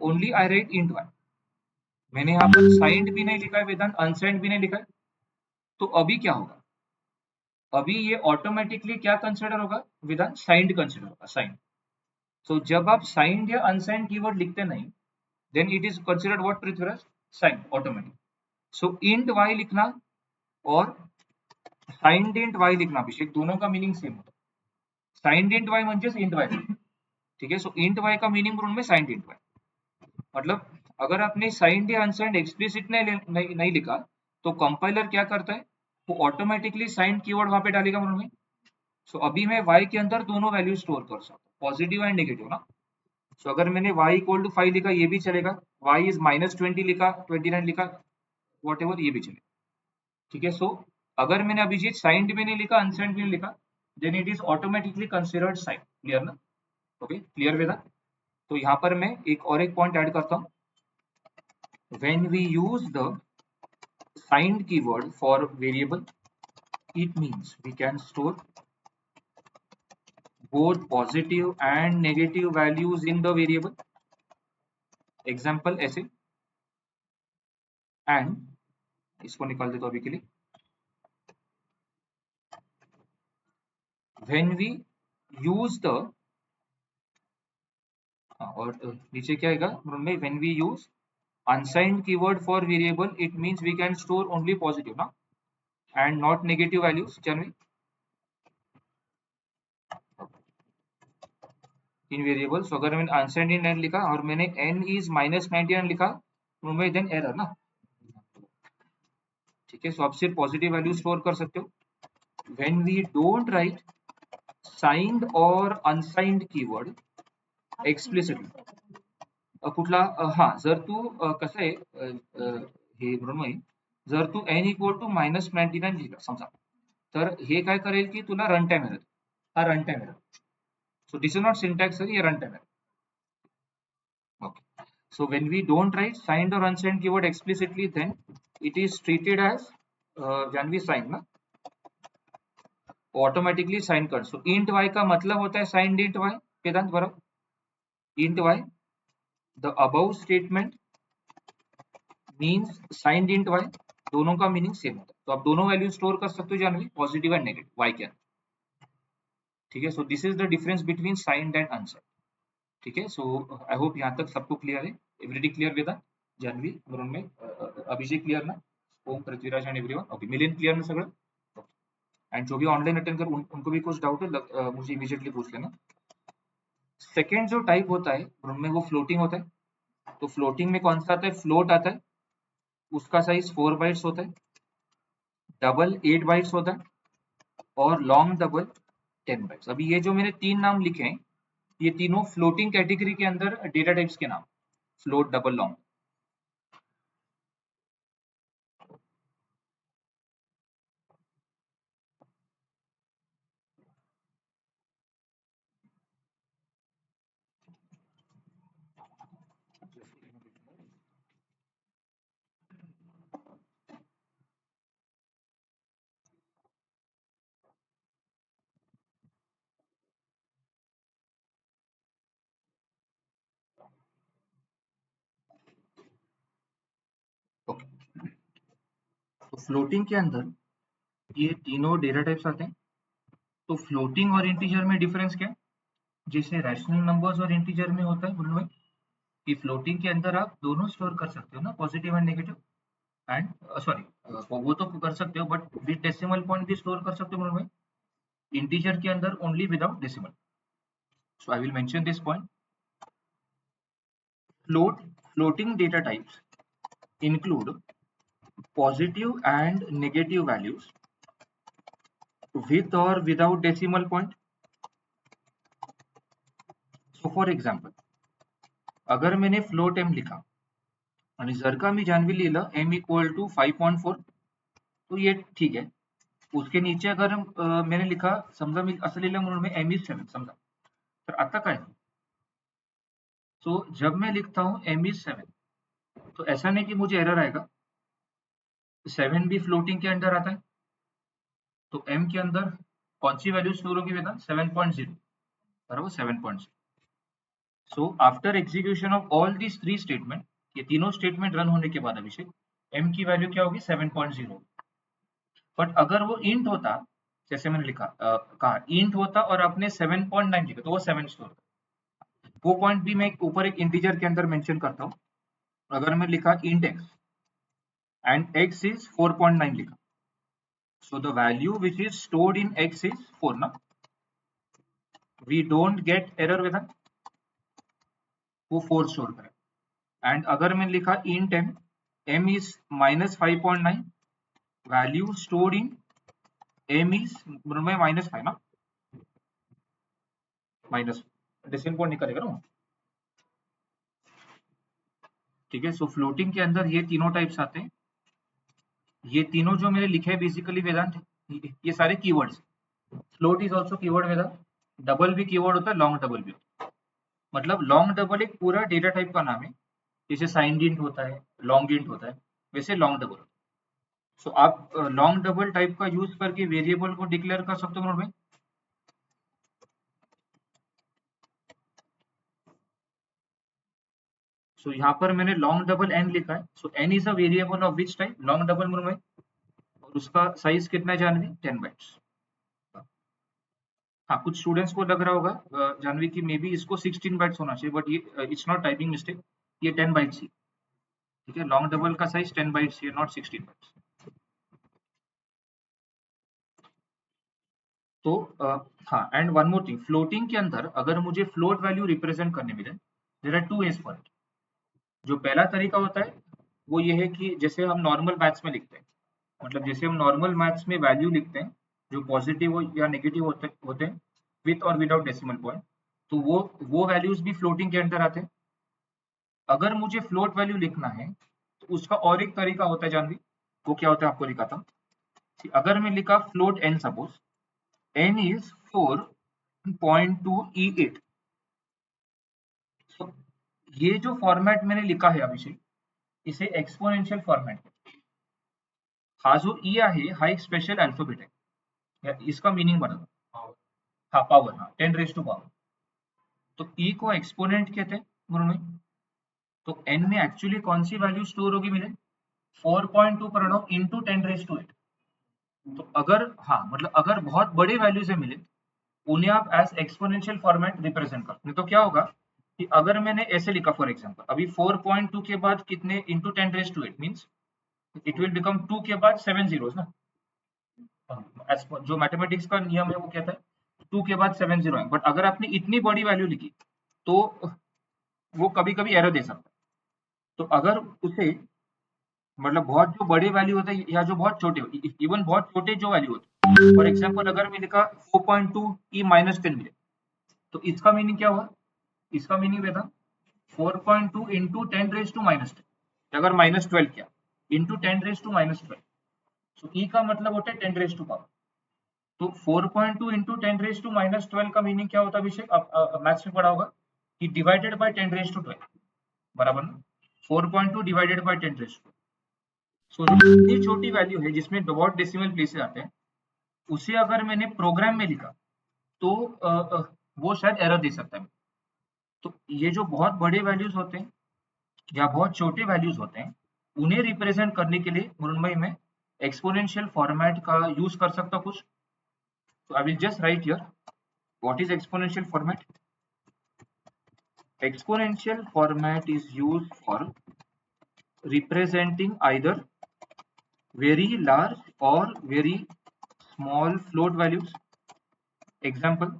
only I write int y, मैंने यहाँ पर साइंड भी नहीं लिखा है वेदांत, अनसाइंड भी नहीं लिखा है, तो अभी क्या होगा? अभी ये ऑटोमेटिकली क्या कंसिडर होगा वेदांत? साइंड कंसिडर होगा, साइंड. सो जब आप साइंड या अनसाइंड कीवर्ड लिखते नहीं, then it is considered what Prithviraj? Signed automatic. So int y लिखना और साइंड इंट वाई लिखना अभिषेक, दोनों का मीनिंग सेम होता है. साइंड इंट वाई म्हणजेच इंट वाई. ठीक है, सो इंट वाई का मीनिंग म्हणून में साइंड इंट वाई. मतलब अगर आपने साइंड या अनसाइंड एक्सप्लिसिट नहीं लिखा, तो कंपाइलर क्या करता है? वो ऑटोमेटिकली साइंड कीवर्ड वहां पे डालेगा म्हणून में. सो अभी मैं y के अंदर दोनों वैल्यू स्टोर कर सकता हूँ, पॉजिटिव एंड नेगेटिव ना. सो अगर मैंने y इक्वल टू 5 लिखा, ये भी चलेगा. y इज -20 लिखा, 29 लिखा, वॉट एवर, ये भी चलेगा. ठीक है, सो अगर मैंने अभिजीत साइंड भी नहीं लिखा, अनसाइंड भी नहीं लिखा, then it is automatically considered signed. Clear ना? Okay, clear Veda? तो यहाँ पर मैं एक पॉइंट ऐड करता हूँ. When we use the signed keyword for variable, it means we can store both positive and negative values in the variable. Example ऐसे, and इसको निकाल देता हूं अभी के लिए. When we use the और नीचे क्या आएगा में? When we use unsigned keyword for variable, it means we can store only positive ना, and not negative values. Janvi, in variable. So अगर मैंने unsigned in n लिखा और मैंने n is -99 लिखा, उनमें then error ना. ठीक है, सो आप सिर्फ पॉजिटिव वैल्यू स्टोर कर सकते हो. When we don't write signed और अनसाइंड कीवर्ड एक्सप्लिसिटली, कुठला हा, जर तू कसं आहे हे मृण्मयी, जर तू n इक्वल टू -99 लिहिलं समजा, तर हे काय करेल की तुला रन टाइम एरर, हा run time error. So this is not syntax, ये run time error. Okay. So when we don't write signed or unsigned keyword explicitly, then it is treated as Janvi signed ना, automatically sign कर. सो int y का मतलब होता है signed int y. वेदांत बराबर, int y, the above statement means signed int y, दोनों का meaning same होता है. तो आप दोनों वैल्यू स्टोर कर सकते हो Janvi, positive and negative y के अंदर. ठीक है, so this is the difference between signed and unsigned. ठीक है, सो आई होप यहाँ तक सबको क्लियर है. एवरीडी क्लियर वेदांत, जानवी, मृण में अभिषेक क्लियर ना, Om, Prithviraj and everyone. Okay, मिलियन क्लियर ना सगळं. एंड जो भी ऑनलाइन अटेंड कर उनको भी कुछ डाउट है मुझे इमीडिएटली पूछ लेना. सेकेंड जो टाइप होता है मृण में, वो फ्लोटिंग होता है. तो फ्लोटिंग में कौन सा आता है? फ्लोट आता है, उसका साइज 4 बाइट्स होता है, डबल 8 बाइट्स होता है, और लॉन्ग डबल 10 बाइट्स. अभी ये जो मैंने 3 नाम लिखे हैं, ये तीनों फ्लोटिंग कैटेगरी के अंदर डेटा टाइप्स के नाम, फ्लोट, डबल, लॉन्ग. ओके, तो फ्लोटिंग के अंदर ये तीनों डेटा टाइप्स आते हैं. तो फ्लोटिंग और इंटीजर में डिफरेंस क्या है? जैसे रैशनल नंबर्स और इंटीजर में होता है बोलो कि फ्लोटिंग के अंदर आप दोनों स्टोर कर सकते हो ना, positive and negative, and sorry वो तो कर सकते हो बट विद डेसिमल पॉइंट भी स्टोर कर सकते हो बोलो भाई, इंटीजर के अंदर only without decimal. So I will mention this point. Floating data types include positive and negative values with or without decimal point. So for example, अगर मैंने float m लिखा आणि जर का मी जानवी लिहिलं m इक्वल टू 5.4 तो ये ठीक है. उसके नीचे अगर मैंने लिखा समजा मी असं लिहिलं म्हणून मी m is 7 समजा, तर आता काय, सो जब मैं लिखता हूँ m is 7 तो ऐसा नहीं कि मुझे एरर आएगा, 7 भी फ्लोटिंग के अंदर आता है तो m के अंदर कौन सी वैल्यू स्टोर होगी बेटा 7.0 बराबर 7.0. So after execution of all this three statement, ये तीनों स्टेटमेंट रन होने के बाद अभिषेक m की वैल्यू क्या होगी 7.0. बट अगर वो इंट होता, जैसे मैंने लिखा कहा इंट होता और आपने 7.9 लिखा तो वो 7 स्टोर. वो पॉइंट भी मैं ऊपर एक इंटीजर के अंदर मेंशन करता हूँ. अगर मैं लिखा int x and x is 4.9 लिखा, so the value which is stored in x is 4 ना, we don't get error with that, वो 4 स्टोर करें. एंड अगर मैंने लिखा int m is -5.9, value stored in m is -5 ना, माइनस डेसिमल पॉइंट निकलेगा ना, ठीक है. सो फ्लोटिंग के अंदर ये तीनों टाइप्स आते हैं. ये तीनों जो मैंने लिखे हैं बेसिकली वेदांत, ये सारे keywords. Float is also keyword Vedant, double भी कीवर्ड होता है, लॉन्ग डबल भी होता है. मतलब लॉन्ग डबल एक पूरा डेटा टाइप का नाम है, जैसे साइंड इंट होता है, लॉन्ग इंट होता है, वैसे लॉन्ग डबल. सो आप लॉन्ग डबल टाइप का यूज करके वेरिएबल को डिक्लेयर कर सकते हो में. सो यहाँ पर मैंने लॉन्ग डबल एन लिखा है. So N is a variable of which type, long double में, और उसका साइज कितना है जानवी 10 बाइट्स. हाँ, कुछ स्टूडेंट्स को लग रहा होगा जानवी की मे बी इसको 16 बाइट्स होना चाहिए, बट ये इट्स नॉट टाइपिंग मिस्टेक, ये 10 बाइट्स ही, ठीक है. लॉन्ग डबल का साइज 10 बाइट्स है, नॉट 16 बाइट्स. तो हाँ, and one more thing, floating के अंदर अगर मुझे फ्लोट वैल्यू रिप्रेजेंट करने मिले, there are two ways for it. जो पहला तरीका होता है वो ये है कि जैसे हम नॉर्मल मैथ्स में लिखते हैं, मतलब जैसे हम नॉर्मल मैथ्स में वैल्यू लिखते हैं जो पॉजिटिव या नेगेटिव होते हैं विथ और विदाउट डेसिमल पॉइंट, तो वो वैल्यूज भी फ्लोटिंग के अंदर आते हैं. अगर मुझे फ्लोट वैल्यू लिखना है तो उसका और एक तरीका होता है जानवी, वो क्या होता है आपको लिखा था. अगर मैं लिखा float n, suppose n is 4.2e8, तो ये जो फॉर्मेट मैंने लिखा है अभिषेक, इसे एक्सपोनेंशियल फॉर्मेट. हा जो ई आहे हा एक स्पेशल अल्फाबेट आहे, इसका मीनिंग बना, हाँ पावर, हाँ 10 रेज टू पावर. तो ई को एक्सपोनेंट कहते हैं म्हणून. तो n में एक्चुअली कौन सी वैल्यू स्टोर होगी मेरे 4.2 पर इंटू 10 रेज टू 8. तो अगर हाँ मतलब अगर बहुत बड़े वैल्यू से मिले उन्हें आप एज एक्सपोनेंशियल फॉर्मेट रिप्रेजेंट कर. नहीं तो क्या होगा कि अगर मैंने ऐसे लिखा फॉर एग्जांपल, अभी 4.2 के बाद कितने into 10 raise to 8 means it will become 2 के बाद 7 जीरोस ना. जो मैथमेटिक्स का नियम है वो कहता है 2 के बाद 7 जीरो है. बट अगर आपने इतनी बड़ी वैल्यू लिखी तो वो कभी कभी एरर दे सकता है. तो अगर उसे मतलब बहुत जो बड़े वैल्यू होते हैं या जो बहुत छोटे, इवन बहुत छोटे जो वैल्यू होते हैं, फॉर एग्जांपल अगर मैं लिखा 4.2 e -10 मिले, तो इसका मीनिंग क्या हुआ, इसका मीनिंग ये था 4.2 इंटू 10 रेज टू -10, अगर -12 किया इंटू 10 रेज टू -12, सो ई का मतलब होता है 10 रेज टू पावर. तो 4.2 इंटू 10 रेज टू -12 का मीनिंग क्या होता है अभिषेक, आप मैथ्स में पढ़ा होगा कि डिवाइडेड बाय 10 रेज टू 12 बराबर ना, 4.2 डिवाइडेड बाय 10 रेज टू. सो जो इतनी छोटी वैल्यू है जिसमें डॉट डेसिमल प्लेसेस आते हैं, उसे अगर मैंने प्रोग्राम में लिखा तो वो शायद एरर दे सकता है. तो ये जो बहुत बड़े वैल्यूज होते हैं या बहुत छोटे वैल्यूज होते हैं उन्हें रिप्रेजेंट करने के लिए मृण्मयी में एक्सपोनेंशियल फॉर्मेट का यूज कर सकता कुछ. तो आई will just right here what is exponential format. exponential format is used for representing either very large or very small float values. Example,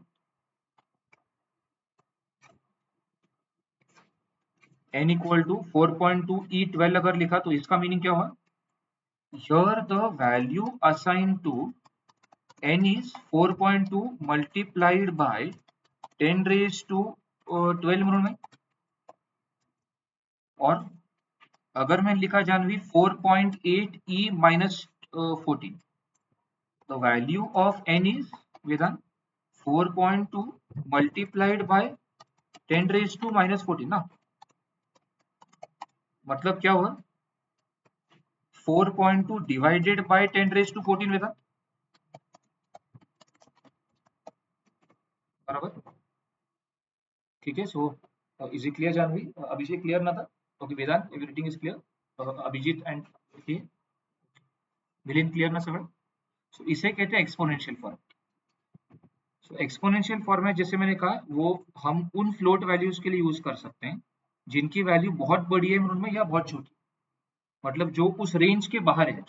n equal to 4.2 E12 अगर लिखा तो इसका मीनिंग क्या हुआ? Here the value assigned to n is 4.2 multiplied by 10 raised to 12 म्हणून में, और अगर मैं लिखा Janvi 4.8 e minus 14, the value of n is विधान 4.2 multiplied by 10 raised to minus 14 ना, मतलब क्या हुआ 4.2 divided by 10 raised to 14 विधान, बराबर, ठीक है. So is it clear Janvi? Abhishek clear ना था? Okay Vedant, everything is clear? Abhijit and Milind clear ना सगळं? सो इसे कहते हैं exponential format. So exponential format जैसे मैंने कहा वो हम उन फ्लोट वैल्यूज के लिए यूज कर सकते हैं जिनकी वैल्यू बहुत बड़ी है म्हणून में या बहुत छोटी, मतलब जो उस रेंज के बाहर है,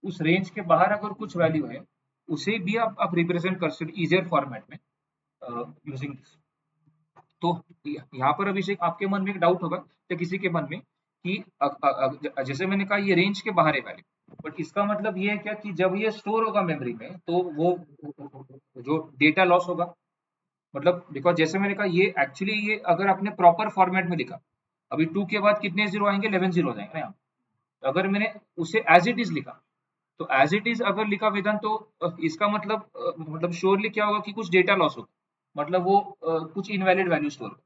उस रेंज के बाहर अगर कुछ वैल्यू है उसे भी आप रिप्रेजेंट कर सकते इजियर फॉर्मेट में यूजिंग दिस. तो यहाँ पर अभिषेक आपके मन में एक डाउट होगा या किसी के मन में कि जैसे मैंने कहा ये रेंज के बाहर है वैल्यू, बट इसका मतलब ये है क्या कि जब ये स्टोर होगा मेमोरी में तो वो जो डेटा लॉस होगा, मतलब बिकॉज जैसे मैंने कहा ये एक्चुअली ये अगर आपने प्रॉपर फॉर्मेट में लिखा, अभी 2 के बाद कितने जीरो आएंगे? 11 जीरो जाएंगे ना. अगर मैंने उसे एज इट इज लिखा तो एज इट इज अगर लिखा वेदांत तो इसका मतलब श्योरली क्या होगा कि कुछ डेटा लॉस होगा, मतलब वो कुछ इनवैलिड वैल्यू स्टोर कर.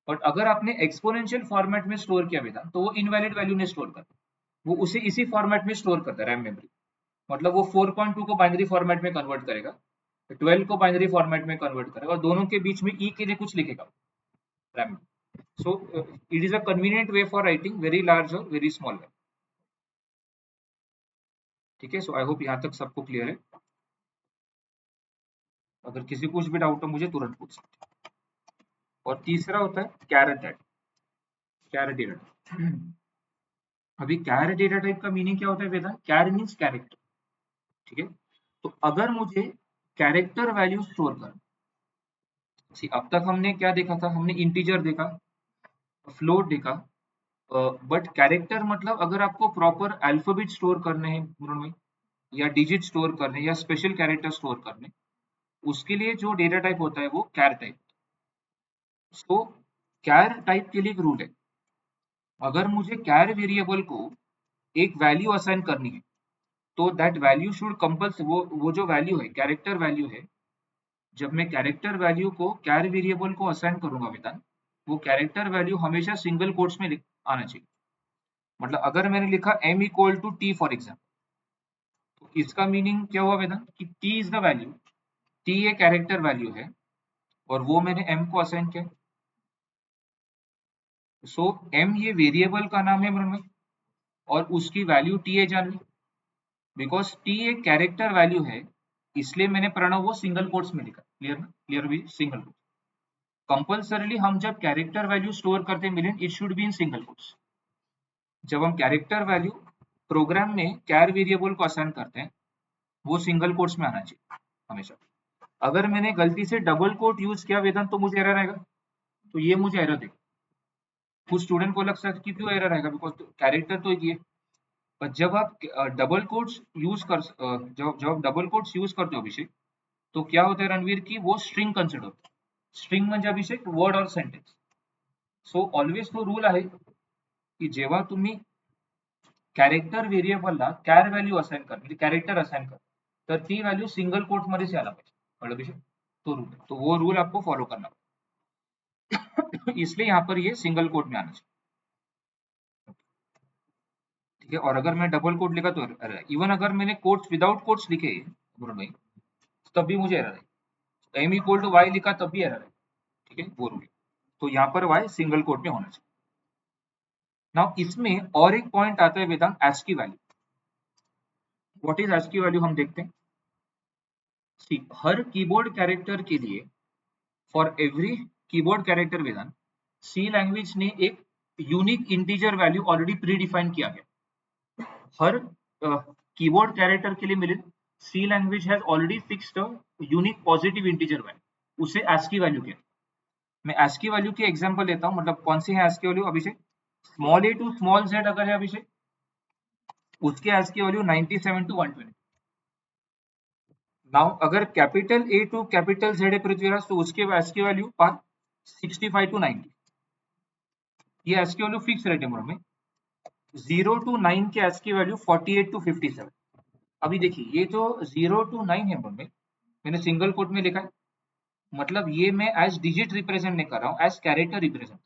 बट अगर आपने एक्सपोनेंशियल फॉर्मेट में स्टोर किया वेदांत तो वो इनवैलिड वैल्यू नहीं स्टोर करता, वो उसे इसी फॉर्मेट में स्टोर करता है रैम मेमोरी. मतलब वो 4.2 को बाइनरी फॉर्मेट में कन्वर्ट करेगा, 12 को बाइनरी फॉर्मेट में कन्वर्ट करेगा और दोनों के बीच में ई के लिए कुछ लिखेगा रैम में. So it is a convenient way for writing very large और वेरी स्मॉल वैल्यू. ठीक है. सो आई होप यहाँ तक सबको क्लियर है. अगर किसी कुछ भी डाउट हो मुझे तुरंत पूछ सकते. और तीसरा होता है कैरेट डेटा. कैरेट डेटा, अभी कैरेट डेटा टाइप का मीनिंग क्या होता है वेदा? कैर मीन्स कैरेक्टर. ठीक है. तो अगर मुझे कैरेक्टर वैल्यू स्टोर करना, अब तक हमने क्या देखा था? हमने इंटीजर देखा, फ्लोट देखा, बट कैरेक्टर मतलब अगर आपको प्रॉपर अल्फाबेट स्टोर करने हैं या डिजिट स्टोर करने या स्पेशल कैरेक्टर स्टोर करने, उसके लिए जो डेटा टाइप होता है वो कैर टाइप. सो कैर टाइप के लिए एक रूल है, अगर मुझे कैर वेरिएबल को एक वैल्यू असाइन करनी है तो दैट वैल्यू शुड कंपल्सरी, वो जो वैल्यू है कैरेक्टर वैल्यू है, जब मैं कैरेक्टर वैल्यू को कैर वेरिएबल को असाइन करूंगा विधान, वो कैरेक्टर वैल्यू हमेशा सिंगल कोट्स में आना चाहिए. मतलब अगर मैंने लिखा m equal to t for example, तो इसका मीनिंग क्या हुआ वेदांत कि t is the value, t ये कैरेक्टर वैल्यू है और वो मैंने m को असाइन किया. सो m ये वेरिएबल का नाम है मृण्मय और उसकी वैल्यू t है जानवी. बिकॉज t एक कैरेक्टर वैल्यू है इसलिए मैंने प्रणव वो सिंगल कोट्स में लिखा. क्लियर ना? क्लियर भी सिंगल कोट्स. कंपल्सरीली हम जब कैरेक्टर वैल्यू स्टोर करते हैं million, it should be in single quotes. जब हम कैरेक्टर वैल्यू प्रोग्राम में कैर वेरिएबल को असाइन करते हैं वो सिंगल कोट्स में आना चाहिए हमेशा. अगर मैंने गलती से डबल कोट यूज किया वेदन तो मुझे एरर आएगा, तो ये मुझे एरर देगा. कुछ स्टूडेंट को लग सकता है कि क्यों एरर आएगा, बिकॉज कैरेक्टर तो ये. पर जब आप डबल कोट्स यूज कर जब आप डबल कोट्स यूज करते हो अभिषेक, तो क्या होता है रणवीर की वो स्ट्रिंग कन्सिडर होतं. स्ट्रिंग म्हणजे अभिषेक वर्ड और सेंटेन्स. सो ऑलवेज तो रूल आहे की जेव्हा तुम्ही कॅरेक्टर व्हेरिएबलला कॅर व्हॅल्यू असाइन कर, म्हणजे कॅरेक्टर असाइन कर, तर ती व्हॅल्यू सिंगल कोट मध्येच यायला पाहिजे. कळलं अभिषेक? तो रूल है, तो वो रूल आपको फॉलो करना इसलिए यहाँ पर ये सिंगल कोट में आना चाहिए. ठीक है. और अगर मैं डबल कोट लिखा तो एरर है. इवन अगर मैंने कोट्स विदाउट कोट्स लिखे भाई तब भी मुझे एरर है. m इक्वल टू वाई लिखा तब भी एरर है. ठीक है, वो रूल. तो यहाँ पर y सिंगल कोट में होना चाहिए. नाउ इसमें और एक पॉइंट आता है Vedant, ASCII value. What is ASCII value हम देखते हैं. सी हर कीबोर्ड कैरेक्टर के लिए, for every keyboard character Vedant, C language ने एक unique integer value already predefine किया गया। हर कीबोर्ड कैरेक्टर के लिए मिले C language has already fixed unique positive integer value, उसे ASCII वैल्यू कहते हैं। मैं ASCII वैल्यू के एग्जांपल लेता हूं, मतलब कौन सी है ASCII value Abhishek? Small a to small z अगर है अभिषेक, उसके ASCII वैल्यू 97 टू 120। नाउ अगर capital A to capital Z है पृथ्वीराज, तो उसके ASCII वैल्यू 65 टू 90। ये ASCII वैल्यू फिक्स रहते हैं में। 0 टू 9 के ASCII वैल्यू 48 टू 57। अभी देखिए ये जो 0 टू 9 है में, मैंने सिंगल कोट में लिखा है, मतलब ये मैं एज डिजिट रिप्रेजेंट नहीं कर रहा हूँ, as character represent.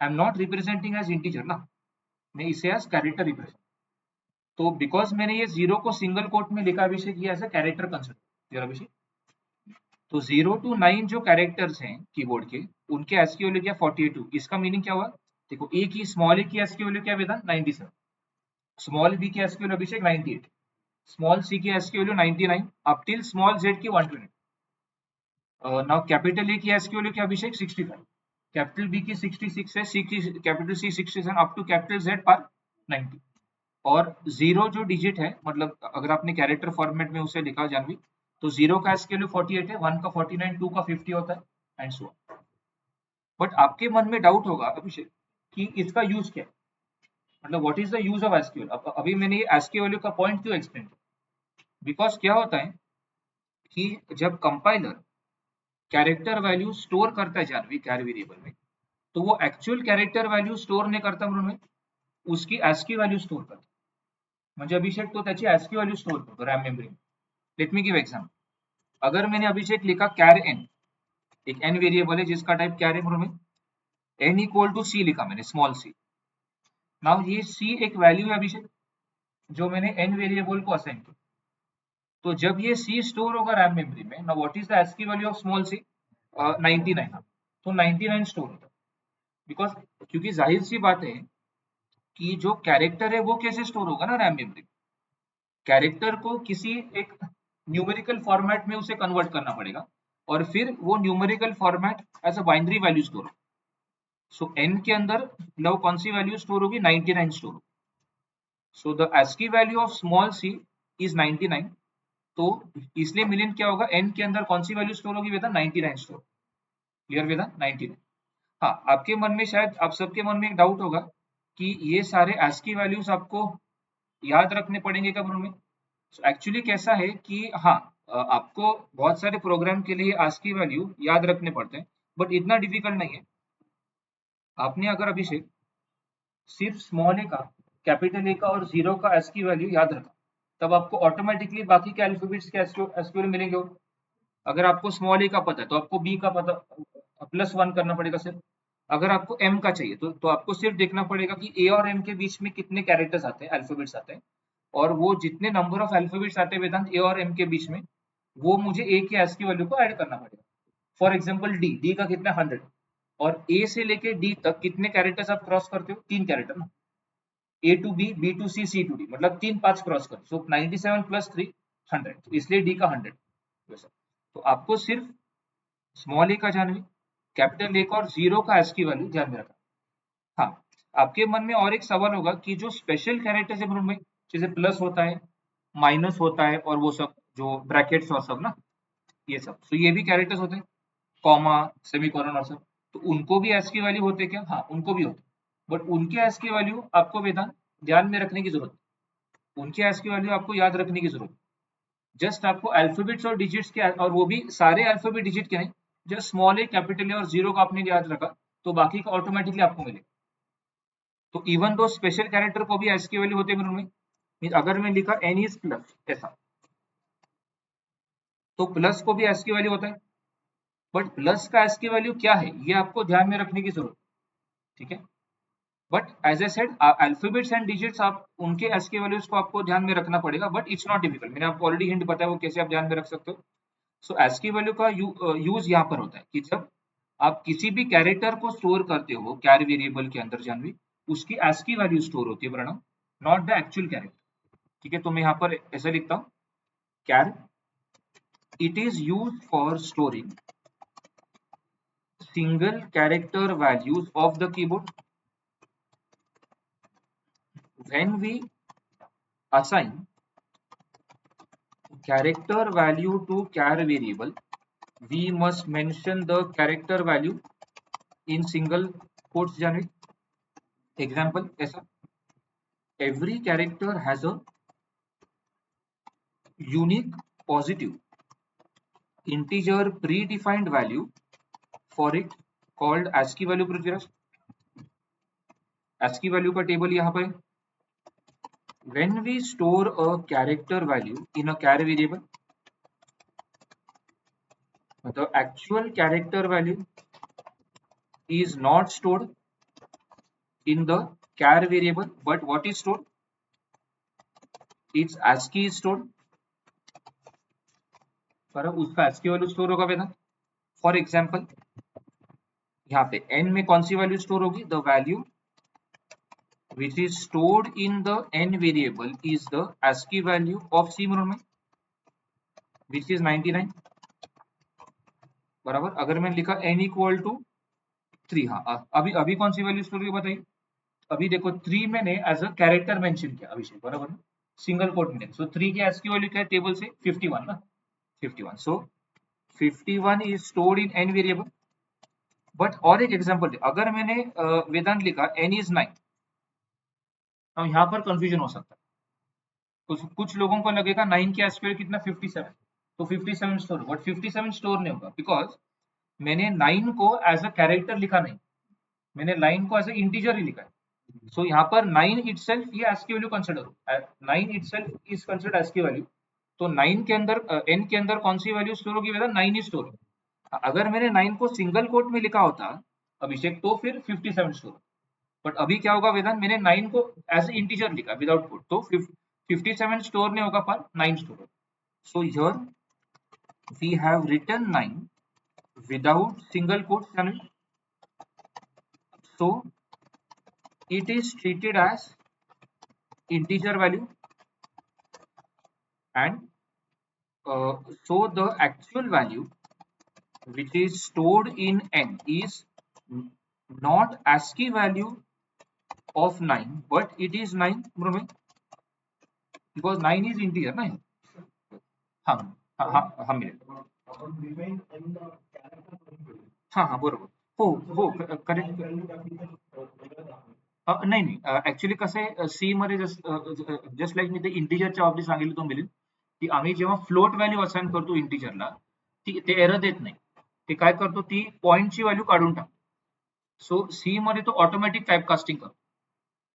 I am not representing as integer ना, मैं इसे एज कैरेक्टर रिप्रेजेंट। तो बिकॉज मैंने ये 0 को सिंगल कोट में लिखा अभिषेक, ये एज अ कैरेक्टर कंसिडर अभिषेक। तो 0 टू 9 जो कैरेक्टर्स हैं कीबोर्ड के, उनके ASCII वैल्यू क्या 42। इसका मीनिंग क्या हुआ? देखो ए की स्मॉल ए की ASCII वैल्यू क्या वेदांत? 97। स्मॉल बी की ASCII वैल्यू अभिषेक 98। स्मॉल सी की ASCII value 99 up till small Z की 120। नाउ कैपिटल ए की ASCII वैल्यू क्या अभिषेक? 65। कैपिटल बी की 66 है, सी की capital C 67 up to capital Z पर 90। और 0 जो डिजिट है, मतलब अगर आपने कैरेक्टर फॉर्मेट में उसे लिखा जानवी, तो 0 का ASCII वैल्यू 48 है, 1 का 49, 2 का 50 होता है एंड सो ऑन। बट आपके मन में डाउट होगा अभिषेक कि इसका यूज क्या है, मतलब what is the use of ASCII value. अभी मैंने ये ASCII वैल्यू का पॉइंट क्यों एक्सप्लेन किया? बिकॉज क्या होता है कि जब कंपाइलर कैरेक्टर वैल्यू स्टोर करता है जानवी कैर वेरिएबल में, तो वो एक्चुअल कैरेक्टर वैल्यू स्टोर नहीं करता म्हणून में उसकी ASCII वैल्यू स्टोर करता। म्हणजे अभिषेक तो त्याची ASCII वैल्यू स्टोर करतो रैम मेमरी में। Late me give example. अगर मैंने अभिषेक लिखा कैर n, एक n वेरिएबल है जिसका टाइप कैर है म्हणून में, n इक्वल टू c लिखा मैंने, स्मॉल c। नाउ ये c एक वैल्यू है अभिषेक जो मैंने n वेरिएबल को असाइन किया। तो जब ये c स्टोर होगा रैम मेमोरी में, now what is the ASCII value of small c? 99। तो 99 स्टोर होता है। बिकॉज क्योंकि जाहिर सी बात है कि जो कैरेक्टर है वो कैसे स्टोर होगा ना रैम मेमोरी। कैरेक्टर को किसी एक न्यूमेरिकल फॉर्मेट में उसे कन्वर्ट करना पड़ेगा और फिर वो numerical format as a binary value store. So n के अंदर मतलब कौन सी वैल्यू स्टोर होगी? 99 स्टोर होगी। So the ASCII value of small c is 99। तो इसलिए मिलियन क्या होगा? n के अंदर कौन सी वैल्यू स्टोर होगी वेदा? 99 स्टोर। क्लियर वेदा? 99। हाँ, आपके मन में शायद आप सबके मन में एक डाउट होगा कि ये सारे ASCII वैल्यूज आपको याद रखने पड़ेंगे कब में? एक्चुअली कैसा है कि हाँ, आपको बहुत सारे प्रोग्राम के लिए ASCII वैल्यू याद रखने पड़ते हैं, बट इतना डिफिकल्ट नहीं है। आपने अगर अभिषेक सिर्फ स्मॉल ए का, कैपिटल ए का और 0 का ASCII वैल्यू याद रखा, तब आपको ऑटोमेटिकली बाकी के अल्फाबेट्स के ASCII वैल्यू मिलेंगे। अगर आपको स्मॉल ए का पता है तो आपको बी का पता +1 करना पड़ेगा सिर्फ। अगर आपको एम का चाहिए तो आपको सिर्फ देखना पड़ेगा कि ए और एम के बीच में कितने कैरेक्टर्स आते हैं, अल्फाबेट्स आते हैं, और वो जितने नंबर ऑफ अल्फाबेट्स आते हैं वेदांत ए और एम के बीच में, वो मुझे ए के ASCII वैल्यू को ऐड करना पड़ेगा। फॉर एग्जाम्पल डी का कितना 100, और ए से लेके डी तक कितने कैरेक्टर्स आप क्रॉस करते हो? 3 कैरेक्टर ना, A to B, B to C, C to D, मतलब 3 5 क्रॉस कर। सो 97 + 3 100, इसलिए डी का 100 वैसा। तो आपको सिर्फ स्मॉल ए का जानवी, कैपिटल ए का और 0 का ASCII वैल्यू ध्यान में रखना। हाँ, आपके मन में और एक सवाल होगा कि जो स्पेशल कैरेक्टर्स है में, जैसे प्लस होता है, माइनस होता है, और वो सब जो ब्रैकेट्स और सब ना, ये सब, तो ये भी कैरेक्टर्स होते हैं, कॉमा, सेमीकोलन और सब, तो उनको भी ASCII वैल्यू होते हैं क्या? हाँ, उनको भी होते हैं, बट उनके ASCII वैल्यू आपको वेदांत ध्यान में रखने की जरूरत है। उनके ASCII वैल्यू आपको याद रखने की जरूरत है। जस्ट आपको अल्फाबेट्स और डिजिट्स के, और वो भी सारे अल्फाबेट डिजिट के नहीं, just small A, capital A और 0 का आपने याद रखा, तो बाकी का ऑटोमेटिकली आपको मिलेगा। तो इवन दो स्पेशल कैरेक्टर को भी ASCII वैल्यू होते हैं में, अगर मैं लिखा n इज प्लस ऐसा, तो प्लस को भी ASCII वैल्यू होता है, बट प्लस का ASCII वैल्यू क्या है ये आपको ध्यान में रखने की जरूरत है, ठीक है। But as I said, alphabets and digits आप उनके ASCII वैल्यूज को आपको ध्यान में रखना पड़ेगा, बट इट्स नॉट डिफिकल्ट। मैंने आपको ऑलरेडी हिंट बताया वो कैसे आप ध्यान में रख सकते हो। सो ASCII वैल्यू का यूज यहाँ पर होता है कि जब आप किसी भी कैरेक्टर को स्टोर करते हो कैर वेरिएबल के अंदर जानवी, उसकी ASCII वैल्यू स्टोर होती है Pranav, not the actual character, ठीक है। तो मैं यहाँ पर ऐसा लिखता हूँ, char it is use for storing single character values of the keyboard. When we assign character value to char variable, we must mention the character value in single quotes. Janvi, example ऐसा, every character has a unique positive integer predefined value for it called ASCII value. Prithviraj, ASCII value का table यहाँ पे. When we store a character value in a char variable, the actual character value is not stored in the char variable, but what is stored? Its ASCII is stored. पर उसका ASCII value store होगा बेटा. For example यहाँ पे n में कौन सी value store होगी? The value which is stored in the n variable is the ASCII value of C में, which is 99. बराबर. अगर मैंने लिखा n इक्वल टू 3, हाँ अभी कौन सी वैल्यू स्टोर होगी बताइए. अभी देखो 3 मैंने एज अ कैरेक्टर मेंशन किया अभिषेक, बराबर, सिंगल कोट में. सो 3 की ASCII वैल्यू क्या है टेबल से? 51 ना, 51. सो 51 is stored in n variable. But और एक एग्जांपल दे, अगर मैंने वेदांत लिखा n इज 9, अब यहाँ पर कंफ्यूजन हो सकता है. कुछ लोगों को लगेगा 9 की ASCII वैल्यू कितना? 57. तो 57 स्टोर, बट 57 स्टोर नहीं होगा बिकॉज मैंने 9 को एज अ कैरेक्टर लिखा नहीं, मैंने 9 को एज अ इंटीजर ही लिखा है. सो यहाँ पर 9 itself ये ASCII वैल्यू कंसीडर हो, 9 itself is considered ASCII value. तो 9 के अंदर n के अंदर कौन सी वैल्यू स्टोर होगी बेटा? 9 ही स्टोर होगी. अगर मैंने 9 को सिंगल कोट में लिखा होता अभिषेक तो फिर 57 स्टोर. बट अभी क्या होगा वेदांत? मैंने 9 को एज इंटीजर लिखा विदाउट कोट, तो 57 स्टोर नहीं होगा पर 9 स्टोर होगा. So here we have written 9 without single quote. So it is treated as integer value, and so the actual value which is stored in n is not ASCII value of 9 but it is 9 because 9 is integer ना. हाँ हाँ मिळेल. हाँ बरोबर. हो correct. नाही actually कसं आहे सी मध्ये जस्ट लाईक मी ते इंटिजरच्या बाबतीत सांगितलं तो मिळेल की आम्ही जेव्हा फ्लोट व्हॅल्यू असाइन करतो इंटिजरला ते एरर देत नाही. ते काय करतो, ती पॉइंटची व्हॅल्यू काढून टाकतो. सो सी मध्ये तो ऑटोमॅटिक टाइप कास्टिंग करतो.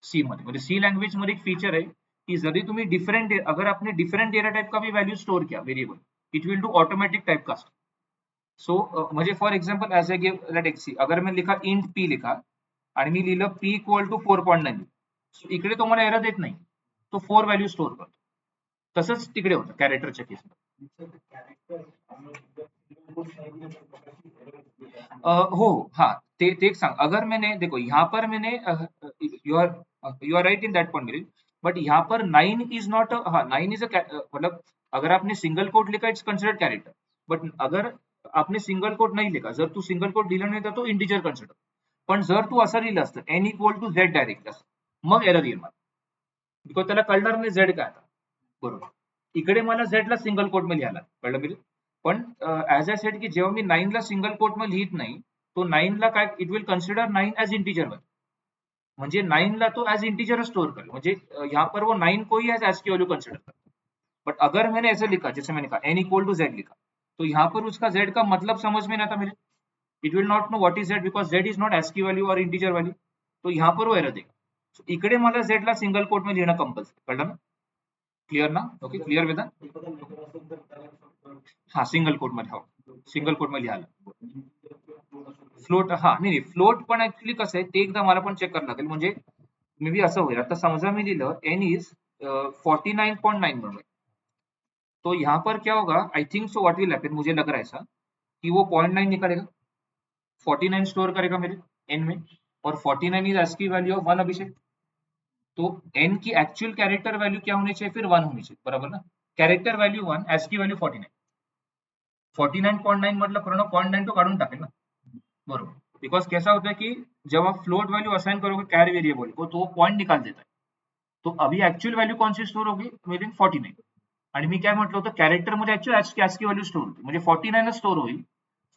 सी मध्ये म्हणजे सी लँग्वेज मध्ये एक फीचर आहे की जरी तुम्ही डिफरेंट, अगर आपने डिफरेंट डेटा टाइप का भी वैल्यू स्टोर किया variable, it will do automatic type casting. So म्हणजे for example as a give let X C, अगर मैं लिखा इंट पी लिखा आणि मी लिहिलं p इक्वल टू 4.9, सो इकडे तो मला एरर देत नाही, तो 4 व्हॅल्यू स्टोर करतो. तसंच तिकडे होतं कॅरेक्टरच्या केसमध्ये. हो हाँ ते एक सांग. अगर मैंने देखो यहाँ पर मैंने you are right in that point, but यहाँ पर 9 इज नॉट, हाँ 9 इज मतलब अगर आपने सिंगल कोट लिखा इट्स कंसिडर्ड कैरेक्टर. बट अगर आपने सिंगल कोट नाही लिखा, जर तू सिंगल कोट लिहिलं नाही तर तो इंटिजर कन्सिडर. पण जर तू असं लिहिलं असतं n equal to z direct मग एरर येईल मला, बिकॉज त्याला कळणार नाही z काय आता. बरोबर. इकडे मला z ला सिंगल कोट मध्ये लिहायला कळलं मिळेल. पण ऍज अ सेड की जेव्हा मी 9 ला सिंगल कोट मध्ये लिहित नाही तो 9 ला काय it will consider 9 as integer one, म्हणजे 9 ला तो एज इंटीजर स्टोर करेल. म्हणजे यहाँ पर वो 9 को ही एज ASCII वैल्यू कंसिडर करता. बट अगर मैंने ऐसे लिखा जैसे मैंने कहा n इक्वल टू z लिखा, तो यहाँ पर उसका z का मतलब समझ में नहीं आता मेरे. It will not know what is z because z is not ASCII value और इंटीजर वैल्यू. तो यहाँ पर वो एरर देगा. सो इकडे मला z ला सिंगल कोट में लिहिणं कंपल्सरी. कळलं ना? क्लियर ना? ओके क्लियर वेदा? हाँ सिंगल कोट मध्ये, हो सिंगल कोट मध्ये लिहायला. फ्लोट, हा नाही फ्लोट पण ऍक्च्युली कसं आहे ते एकदा मला पण चेक करावं लागेल. म्हणजे मे बी असं होईल, आता समजा मी लिहिलं n इज 49.9 म्हणून, तो यहाँ पर क्या होगा, I think so what will happen, मुझे लग रहा है ऐसा कि वो 0.9 निकालेगा, 49 स्टोर करेगा मेरे n में, और 49 इज ASCII वैल्यू ऑफ 1 अभिषेक. तो n की एक्चुअल कैरेक्टर वैल्यू क्या होनी चाहिए? फिर 1 होनी चाहिए, बराबर ना. Character value 1, ASCII value 49. 49.9 मतलब पूर्ण 0.9 तो काढून टाकेल ना. बरोबर, बिकॉज कैसा होता है कि जब आप फ्लोट वैल्यू असाइन करोगे कैर वेरिएबल को तो वो पॉइंट निकाल देता है. तो अभी ऍक्च्युअल व्हॅल्यू कोणची स्टोर होगी विदिन 49. आणि मी काय म्हटलं होतं कॅरेक्टर मध्ये ऍक्च्युअली ASCII व्हॅल्यू स्टोर होती म्हणजे 49 स्टोर होईल.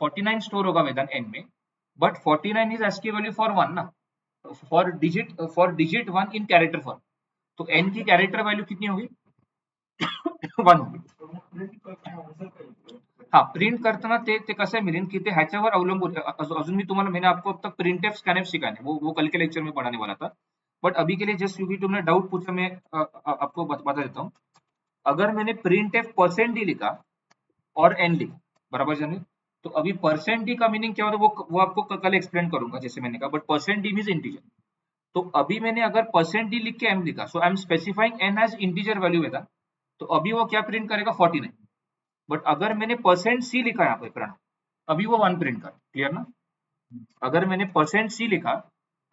49 स्टोर होगा वेदन एन में, but 49 is ASCII value for 1 ना, for digit 1 in character form. तो एन की कैरेक्टर वैल्यू कितनी होगी 1 होगी. हाँ प्रिंट करताना ते कसं आहे मिलिंद की ते ह्याच्यावर अवलंबून अजून मी तुम्हाला मैंने आपको अब तक प्रिंटफ स्कैनफ सिखाने वो कल के लेक्चर में पढ़ाने वाला था. बट अभी के लिए जस्ट क्योंकि तुमने डाउट पूछा मैं आपको बता देता हूँ. अगर मैंने प्रिंटफ परसेंट डी लिखा और एन लिखा बराबर जाने, तो अभी परसेंट डी का मीनिंग क्या होता है वो आपको कल एक्सप्लेन करूंगा जैसे मैंने कहा. But percent D means integer. तो अभी मैंने अगर परसेंट डी लिख के एम लिखा so I am specifying N as integer value वेदा, तो अभी वो क्या प्रिंट करेगा 49. बट अगर मैंने परसेंट सी लिखा यहाँ पे प्रणव अभी वो 1 प्रिंट कर. क्लियर ना. अगर मैंने परसेंट सी लिखा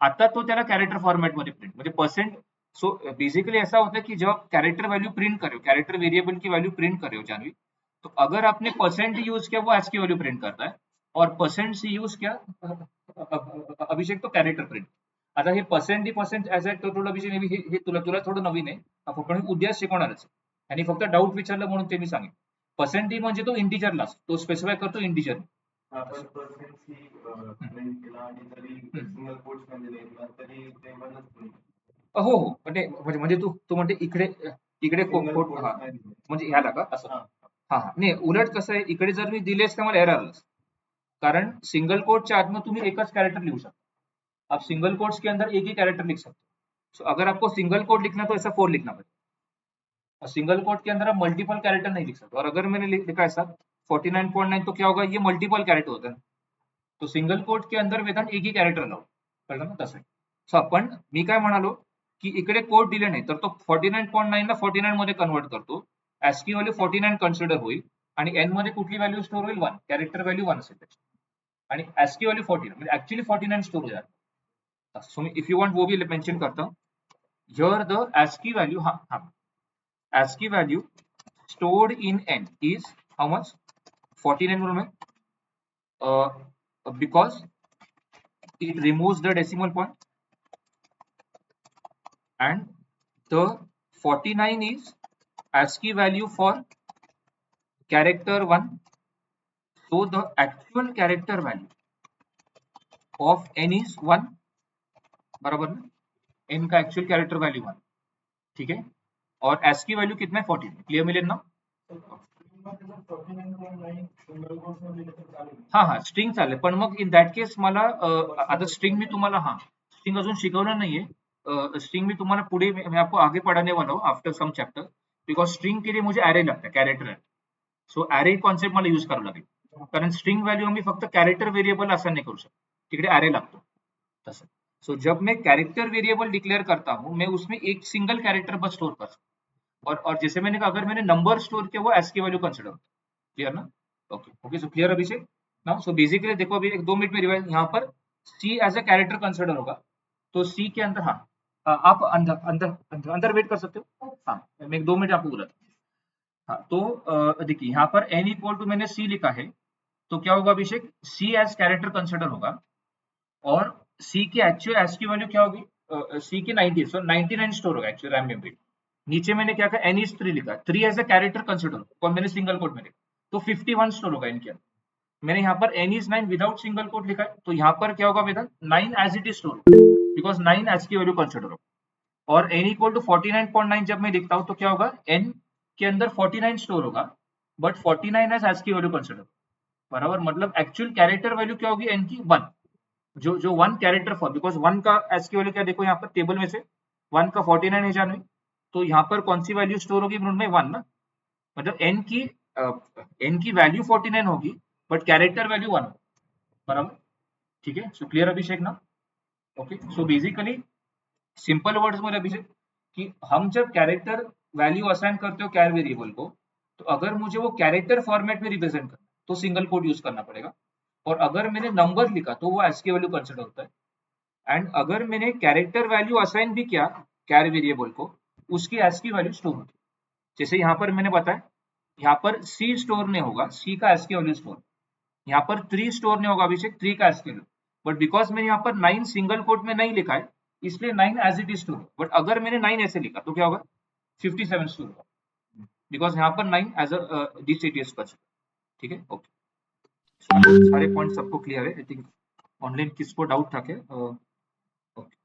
आता तो त्याला कॅरेक्टर फॉर्मॅट मध्ये प्रिंट म्हणजे परसेंट. सो बेसिकली ऐसा होता है कि जब आप कैरेक्टर वैल्यू प्रिंट कर रहे हो कैरेक्टर वेरिएबल की वैल्यू प्रिंट कर रहे हो जानवी, तो अगर आपने परसेंट यूज किया वो ASCII वैल्यू प्रिंट करता है और परसेंट सी यूज किया अभिषेक तो कैरेक्टर प्रिंट. आता हे पर्सेंट ऍज अ थोडं अभिषेक हे तुला थोडं नवीन आहे आपण उद्या शिकवणारच आणि फक्त डाऊट विचारलं म्हणून ते मी सांगेन. पर्सेंट डी म्हणजे तो इंटीजरला तो स्पेसिफाय करतो इंटीजर. हो हो म्हणजे तू म्हणते इकडे इकडे कोट हा म्हणजे ह्याला का असं. हा हा नाही उलट कसं आहे इकडे जर मी दिलेस तर मला एरर आलंच. कारण सिंगल कोटच्या आतमध्ये तुम्ही एकच कैरेक्टर लिखू सकते. आप सिंगल कोट्स के अंदर एक ही कैरेक्टर लिख सकते हो. सो अगर आपको सिंगल कोट लिखना तो ऐसा 4 लिखना पड़ेगा. और सिंगल कोट के अंदर आप मल्टीपल कैरेक्टर नहीं लिख सकते. और अगर मैंने लिखा ऐसा 49.9 तो क्या होगा ये मल्टीपल कैरेक्टर होता है. तो सिंगल कोट के अंदर वेदांत एक ही कैरेक्टर लावू. कळलं ना तसं. सो आपण मी काय म्हणालो की इकडे कोड दिले नाही तर तो 49.9 ला 49 मध्ये कन्वर्ट करतो. ASCII व्हॅल्यू 49 कन्सिडर होईल आणि एन मध्ये कुठली व्हॅल्यू स्टोर होईल 1 कॅरेक्टर व्हॅल्यू 1 असेल त्याची आणि ASCII व्हॅल्यू 49 म्हणजे ऍक्च्युअली 49 स्टोर होईल. सो इफ यू वांट वो भी मेंशन करता हूं. Here the ASCII value ASCII value stored in n is how much 49 बोलूं मैं because it removes the decimal point and the 49 is ASCII value for character 1. So the actual character value of n is 1 बराबर ना. n का actual character value 1. ठीक है. और ASCII value कितना है 14. क्लियर मिलेन ना. हा हा स्ट्रिंग चालेल पण मग इन दॅट केस मला आता स्ट्रिंग मी तुम्हाला हा स्ट्रिंग अजून शिकवलं नाहीये. स्ट्रिंग मी तुम्हाला पुढे मैं आपको आगे पढ़ाने वाला हूँ after some chapter because string के लिए मुझे एरे लगता है कैरेक्टर. सो एरे कॉन्सेप्ट मला यूज करावं लागेल कारण स्ट्रिंग व्हॅल्यू आम्ही फक्त कैरेक्टर वेरिएबल असं नाही करू शकतो. तिकडे एरे लागतो तसं. सो जब मैं कैरेक्टर वेरिएबल डिक्लेयर करता हूँ मैं उसमें एक सिंगल कैरेक्टर बस स्टोर कर सकता. और जैसे मैंने कहा अगर मैंने नंबर स्टोर किया वो ASCII वैल्यू कंसिडर होता. क्लियर ना. ओके ओके सो क्लियर अभिषेक ना. सो बेसिकली देखो अभी 1-2 मिनट में रिवाइज. यहाँ पर सी एज अ कैरेक्टर कंसिडर होगा तो सी के अंदर हाँ आप अंदर वेट कर सकते हो. हाँ मैं 2 मिनट आपको बोला था. हाँ तो देखिए यहाँ पर n इक्वल टू मैंने सी लिखा है तो क्या होगा अभिषेक सी एज कैरेक्टर कंसिडर होगा और सी की एक्चुअल ASCII वैल्यू क्या होगी सी की 90 सो 99 स्टोर होगा एक्चुअल रैम मेमोरी. नीचे मैंने क्या कहा n is 3 लिखा. 3 एज अ कैरेक्टर कंसिडर और मैंने सिंगल कोट में लिखा तो 51 स्टोर होगा इनके अंदर. मैंने यहाँ पर n is 9 without single quote लिखा है तो यहाँ पर क्या होगा Vedant 9 as it is store because 9 ASCII value consider होगा. और n इक्वल टू 49.9 जब मैं लिखता हूँ तो क्या होगा n के अंदर 49 स्टोर होगा but 49 as ASCII value consider बराबर. मतलब एक्चुअल कैरेक्टर वैल्यू क्या होगी n की 1 जो 1 कैरेक्टर फॉर बिकॉज 1 का ASCII वैल्यू क्या देखो यहाँ पर टेबल में से 1 का 49 है जानवी तो यहाँ पर कौन सी वैल्यू स्टोर होगी में 1 ना. मतलब n की वैल्यू 49 होगी बट कैरेक्टर वैल्यू 1 बराबर. ठीक है. सो क्लियर अभिषेक ना. Okay so basically simple words में अभिषेक कि हम जब कैरेक्टर वैल्यू असाइन करते हो कैर वेरिएबल को तो अगर मुझे वो कैरेक्टर फॉर्मेट में रिप्रेजेंट करना तो सिंगल कोड यूज करना पड़ेगा. और अगर मैंने नंबर लिखा तो वो ASCII वैल्यू कंसिडर होता है. एंड अगर मैंने कैरेक्टर वैल्यू असाइन भी किया कैर वेरिएबल को उसकी ASCII वैल्यू स्टोर होती है. जैसे यहाँ पर मैंने बताया यहाँ पर C स्टोर नहीं होगा, C का ASCII वैल्यू स्टोर. यहाँ पर 3 स्टोर नहीं होगा अभिषेक 3 का ASCII वैल्यू बट बिकॉज मैंने यहाँ पर 9 सिंगल कोट में नहीं लिखा है, इसलिए 9 as it is too, but अगर मैंने 9 ऐसे लिखा तो क्या होगा 57 टू होगा, बिकॉज यहाँ पर 9 एज अ डिसएटीएस का, ठीक है। ओके, सारे पॉइंट सबको क्लियर है आई थिंक। ऑनलाइन किसको डाउट था क्या? ओके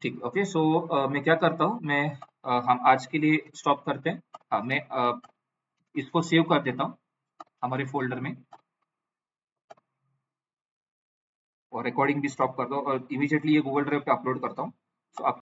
ठीक, ओके। सो मैं क्या करता हूँ, मैं हम आज के लिए स्टॉप करते हैं। मैं इसको सेव कर देता हूँ हमारे फोल्डर में, और रिकॉर्डिंग भी स्टॉप करता हूँ और इमीडिएटली ये गूगल ड्राइव पे अपलोड करता हूँ। तो आप